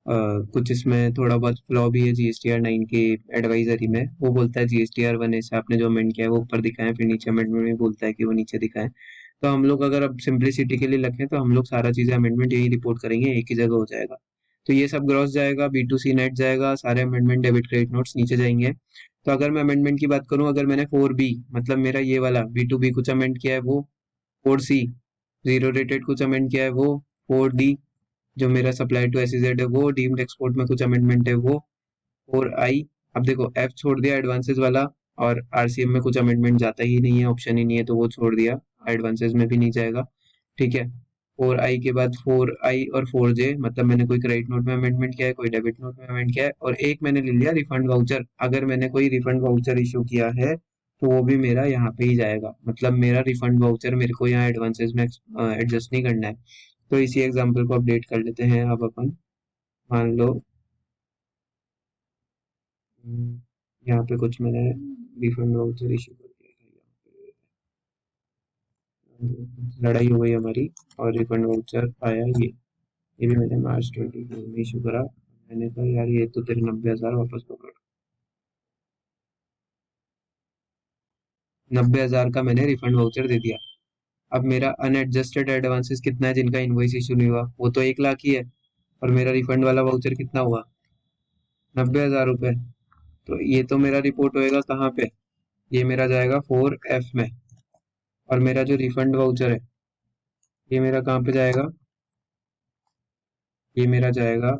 कुछ इसमें थोड़ा बहुत फ्लॉ भी है GSTR 9 के एडवाइजरी में। वो बोलता है GSTR 1 ऐसे आपने जो अमेंड किया है वो ऊपर दिखाएं, फिर नीचे अमेंडमेंट में बोलता है कि वो नीचे दिखाएं। तो हम लोग अगर अब सिंप्लिसिटी के लिए रखें तो हम लोग सारा चीजें अमेंडमेंट यही रिपोर्ट करेंगे, एक ही जगह हो जाएगा। तो ये सब ग्रॉस जाएगा, B2C नेट जाएगा, सारे अमेंडमेंट डेबिट क्रेडिट नोट्स नीचे जाएंगे। तो अगर मैं अमेंडमेंट की बात करूं, अगर मैंने 4B मतलब मेरा ये वाला B2B कुछ अमेंड किया है वो, 4C जीरो रेटेड कुछ अमेंड किया है वो, 4D जो मेरा सप्लाई टू SEZ है वो, डीम्ड एक्सपोर्ट में कुछ अमेंडमेंट है वो, 4I, अब देखो F छोड़ दिया एडवांसेस वाला, और RCM में कुछ अमेंडमेंट जाता ही नहीं है, ऑप्शन ही नहीं है, तो वो छोड़ दिया, एडवांसेस में भी नहीं जाएगा, ठीक है। 4I के बाद 4I और 4J मतलब मैंने कोई क्रेडिट नोट में अमेंडमेंट किया है, कोई डेबिट नोट में अमेंड किया है, और एक मैंने ले लिया रिफंड वाउचर। अगर मैंने कोई रिफंड वाउचर इशू किया है तो वो भी मेरा यहाँ पे ही जाएगा, मतलब मेरा रिफंड वाउचर मेरे को यहाँ एडवांसेस में एडजस्ट नहीं करना है। तो इसी एग्जांपल को अपडेट कर लेते हैं अब अपन। मान लो यहाँ पे कुछ मैंने रिफंड वाउचर इशू कर दिया था, यहाँ पे लड़ाई हो गई हमारी और रिफंड वाउचर आया ये भी मैंने March 24 में इशू करा। मैंने कहा यार ये तो तेरे 90,000 वापस पकड़। 90,000 का मैंने रिफंड वाउचर दे दिया। अब मेरा अनएडजस्टेड एडवांसेस कितना है जिनका इनवॉइस इशू नहीं हुआ, वो तो 1 लाख ही है, और मेरा रिफंड वाला वाउचर कितना हुआ, 90,000 रुपये। तो ये तो मेरा रिपोर्ट होएगा कहाँ पे, ये मेरा जाएगा 4F में, और मेरा जो रिफंड वाउचर है ये मेरा कहाँ पे जाएगा, ये मेरा जाएगा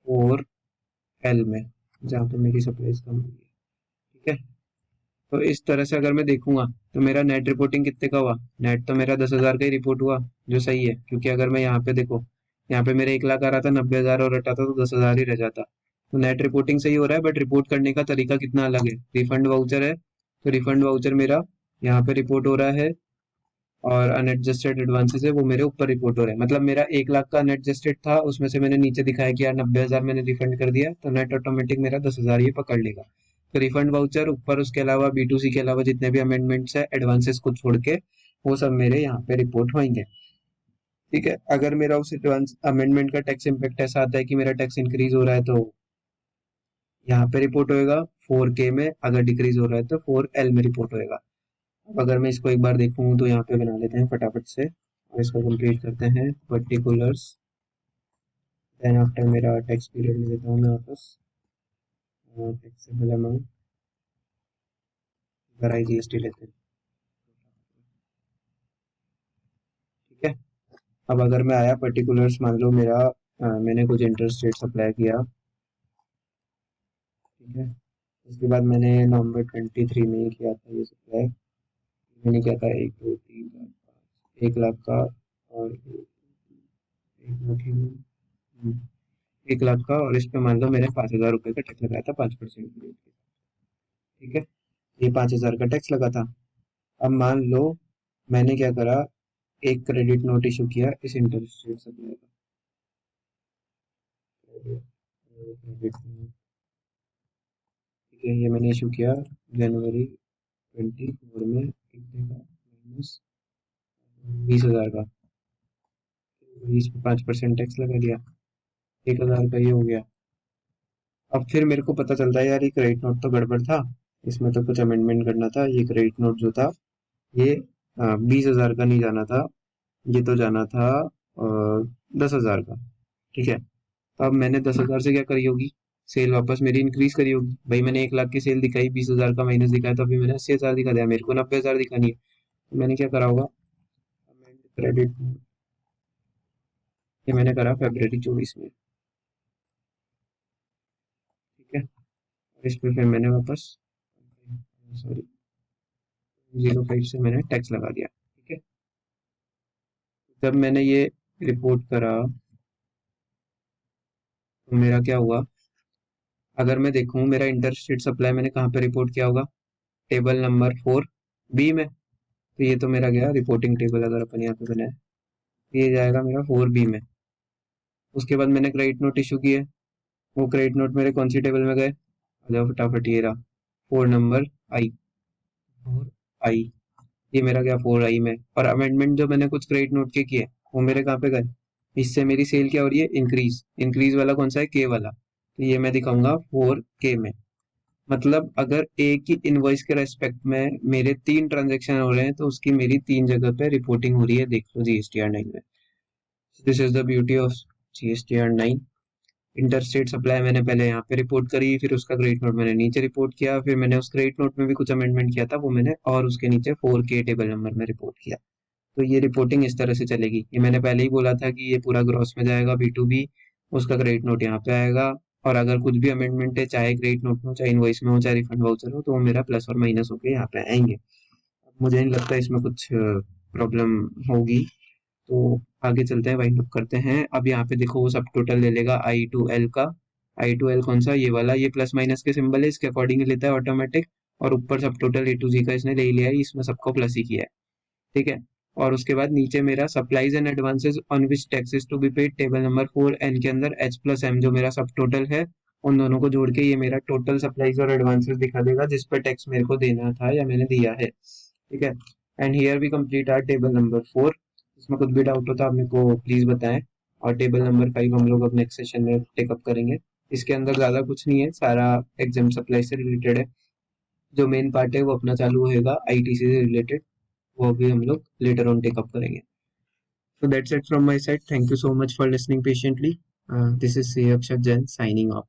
4L में, जहाँ पे मेरी सप्लाईज कम हुई है, ठीक है। तो इस तरह से अगर मैं देखूंगा तो मेरा नेट रिपोर्टिंग कितने का हुआ, नेट तो मेरा 10,000 का ही रिपोर्ट हुआ, जो सही है, क्योंकि अगर मैं यहाँ पे देखो, यहाँ पे मेरे 1 लाख आ रहा था, 90,000 और हटाता तो 10,000 ही रह जाता। तो नेट रिपोर्टिंग सही हो रहा है, बट रिपोर्ट करने का तरीका कितना अलग है। रिफंड वाउचर है तो रिफंड वाउचर मेरा यहाँ पे रिपोर्ट हो रहा है, और अनएडजस्टेड एडवांसेस है वो मेरे ऊपर रिपोर्ट हो रहे हैं। मतलब मेरा 1 लाख का अनएडजस्टेड था, उसमें से मैंने नीचे दिखाया कि यार 90,000 मैंने रिफंड कर दिया, तो नेट ऑटोमेटिक मेरा 10,000 ये पकड़ लेगा। तो रिफंड वाउचर ऊपर, उसके अलावा B2C के अलावा जितने भी अमेंडमेंट्स है एडवांसेस को छोड़ के, वो सब मेरे यहाँ पे रिपोर्ट होंगे, ठीक है। अगर मेरा उस एडवांस अमेंडमेंट का टैक्स इम्पैक्ट ऐसा आता है कि मेरा टैक्स इंक्रीज हो रहा है तो यहाँ पे रिपोर्ट होएगा 4K में, अगर डिक्रीज हो रहा है तो 4L में रिपोर्ट होएगा। अब अगर मैं इसको एक बार देखूँ तो यहाँ पे बना लेते हैं फटाफट से, और इसको कंप्लीट करते हैं पर्टिकुलर्स देन आफ्टर मेरा टैक्स पीरियड ले लेता हूँ मैं वापस टैक्सेबल अमाउंट, अगर आई जीएसटी लेते हैं, ठीक है। अब अगर मैं आया पर्टिकुलर्स, मान लो मेरा मैंने कुछ इंटरेस्ट रेट अप्लाई किया, ठीक है। उसके बाद मैंने नवंबर 23 में ही किया था ये सप्लाई, मैंने किया था 1 2 3 4 5 1 लाख का, और 1 लाख का, और इस पे मान लो मैंने 5,000 रुपये का टैक्स लगाया था 5% के रेट के, ठीक है। ये 5,000 का टैक्स लगा था। अब मान लो मैंने क्या करा, एक क्रेडिट नोट इशू किया इस इंटरेस्ट रेट सप्लाई का, क्रेडिट, ठीक है, ये मैंने इशू किया जनवरी 24 में, कितने का, -20,000 का, 5% टैक्स लगा दिया, 1,000 का ये हो गया। अब फिर मेरे को पता चलता है यार ये क्रेडिट नोट तो गड़बड़ था, इसमें तो कुछ अमेंडमेंट करना था, ये क्रेडिट नोट जो था ये 20,000 का नहीं जाना था, ये तो जाना था 10,000 का, ठीक है। तो अब मैंने 10,000 से क्या करी होगी, सेल वापस मेरी इंक्रीज करी होगी, भाई मैंने 1 लाख की सेल दिखाई, 20,000 का माइनस दिखाया, तो अभी मैंने 80,000 दिखा दिया, मेरे को 90,000 दिखानी है, तो मैंने क्या करा होगा, अमेंड क्रेडिट, ये मैंने करा February 24 में, ठीक है। और इस पे फिर मैंने वापस, सॉरी, 05 से मैंने टैक्स लगा दिया, ठीक है। जब मैंने ये रिपोर्ट करा तो मेरा क्या हुआ, अगर मैं देखूं मेरा इंटरेस्ट रेट सप्लाई मैंने कहाँ पे रिपोर्ट किया होगा, टेबल नंबर 4B में, तो ये तो मेरा गया रिपोर्टिंग टेबल, अगर अपन यहाँ पे बनाए तो ये जाएगा मेरा 4B में। उसके बाद मैंने क्रेडिट नोट इशू किए, वो क्रेडिट नोट मेरे कौन सी टेबल में गए, आ जाओ फटाफट, ये रहा 4 नंबर I, ये मेरा गया 4I में। और अमेंडमेंट जो मैंने कुछ क्रेडिट नोट के किए वो मेरे कहाँ पे गए, इससे मेरी सेल क्या हो रही है, इंक्रीज, इंक्रीज वाला कौन सा है, के वाला, तो ये मैं दिखाऊंगा 4K में। मतलब अगर एक ही इनवॉइस के रेस्पेक्ट में मेरे 3 ट्रांजेक्शन हो रहे हैं तो उसकी मेरी 3 जगह पे रिपोर्टिंग हो रही है, देख लो GSTR 9 में। This is the beauty of GSTR 9। Interstate supply मैंने पहले यहाँ पे रिपोर्ट करी, फिर उसका क्रेडिट नोट मैंने नीचे रिपोर्ट किया, फिर मैंने उस क्रेडिट नोट में भी कुछ अमेंडमेंट किया था वो मैंने, और उसके नीचे 4K टेबल नंबर में रिपोर्ट किया। तो ये रिपोर्टिंग इस तरह से चलेगी, ये मैंने पहले ही बोला था कि ये पूरा ग्रॉस में जाएगा B2B, उसका क्रेडिट नोट यहाँ पे आएगा, और अगर कुछ भी अमेंडमेंट है चाहे क्रेडिट नोट में हो, चाहे इनवॉइस में हो, चाहे रिफंड वाउचर हो, तो वो मेरा प्लस और माइनस होके यहाँ पे आएंगे। मुझे नहीं लगता इसमें कुछ प्रॉब्लम होगी, तो आगे चलते हैं, वाइंड अप करते हैं। अब यहाँ पे देखो वो सब टोटल ले लेगा I2L का, I2L कौन सा, ये वाला, ये प्लस माइनस के सिंबल है, इसके अकॉर्डिंग ही लेता है ऑटोमेटिक, और ऊपर सब टोटल A to Z का इसने ले ही लिया है, इसमें सबको प्लस ही किया है, ठीक है। और उसके बाद नीचे मेरा supplies and advances on which taxes to be paid, table number 4N के अंदर H+M जो मेरा सब टोटल है, उन दोनों को जोड़ के ये मेरा टोटल सप्लाईज और एडवांसेस दिखा देगा जिस पर टैक्स मेरे को देना था या मैंने दिया है, ठीक है। And here we complete our table number 4। इसमें कुछ भी डाउट होता है आप मेरे को प्लीज बताएं, और टेबल नंबर 5 हम लोग अब नेक्स्ट सेशन में टेकअप करेंगे। इसके अंदर ज्यादा कुछ नहीं है, सारा एग्जाम सप्लाई से रिलेटेड है, जो मेन पार्ट है वो अपना चालू होगा ITC से रिलेटेड, वो भी हम लोग लेटर ऑन टेकअप करेंगे। So that's it from my side. Thank you so much for listening patiently. This is Akshat Jain signing off.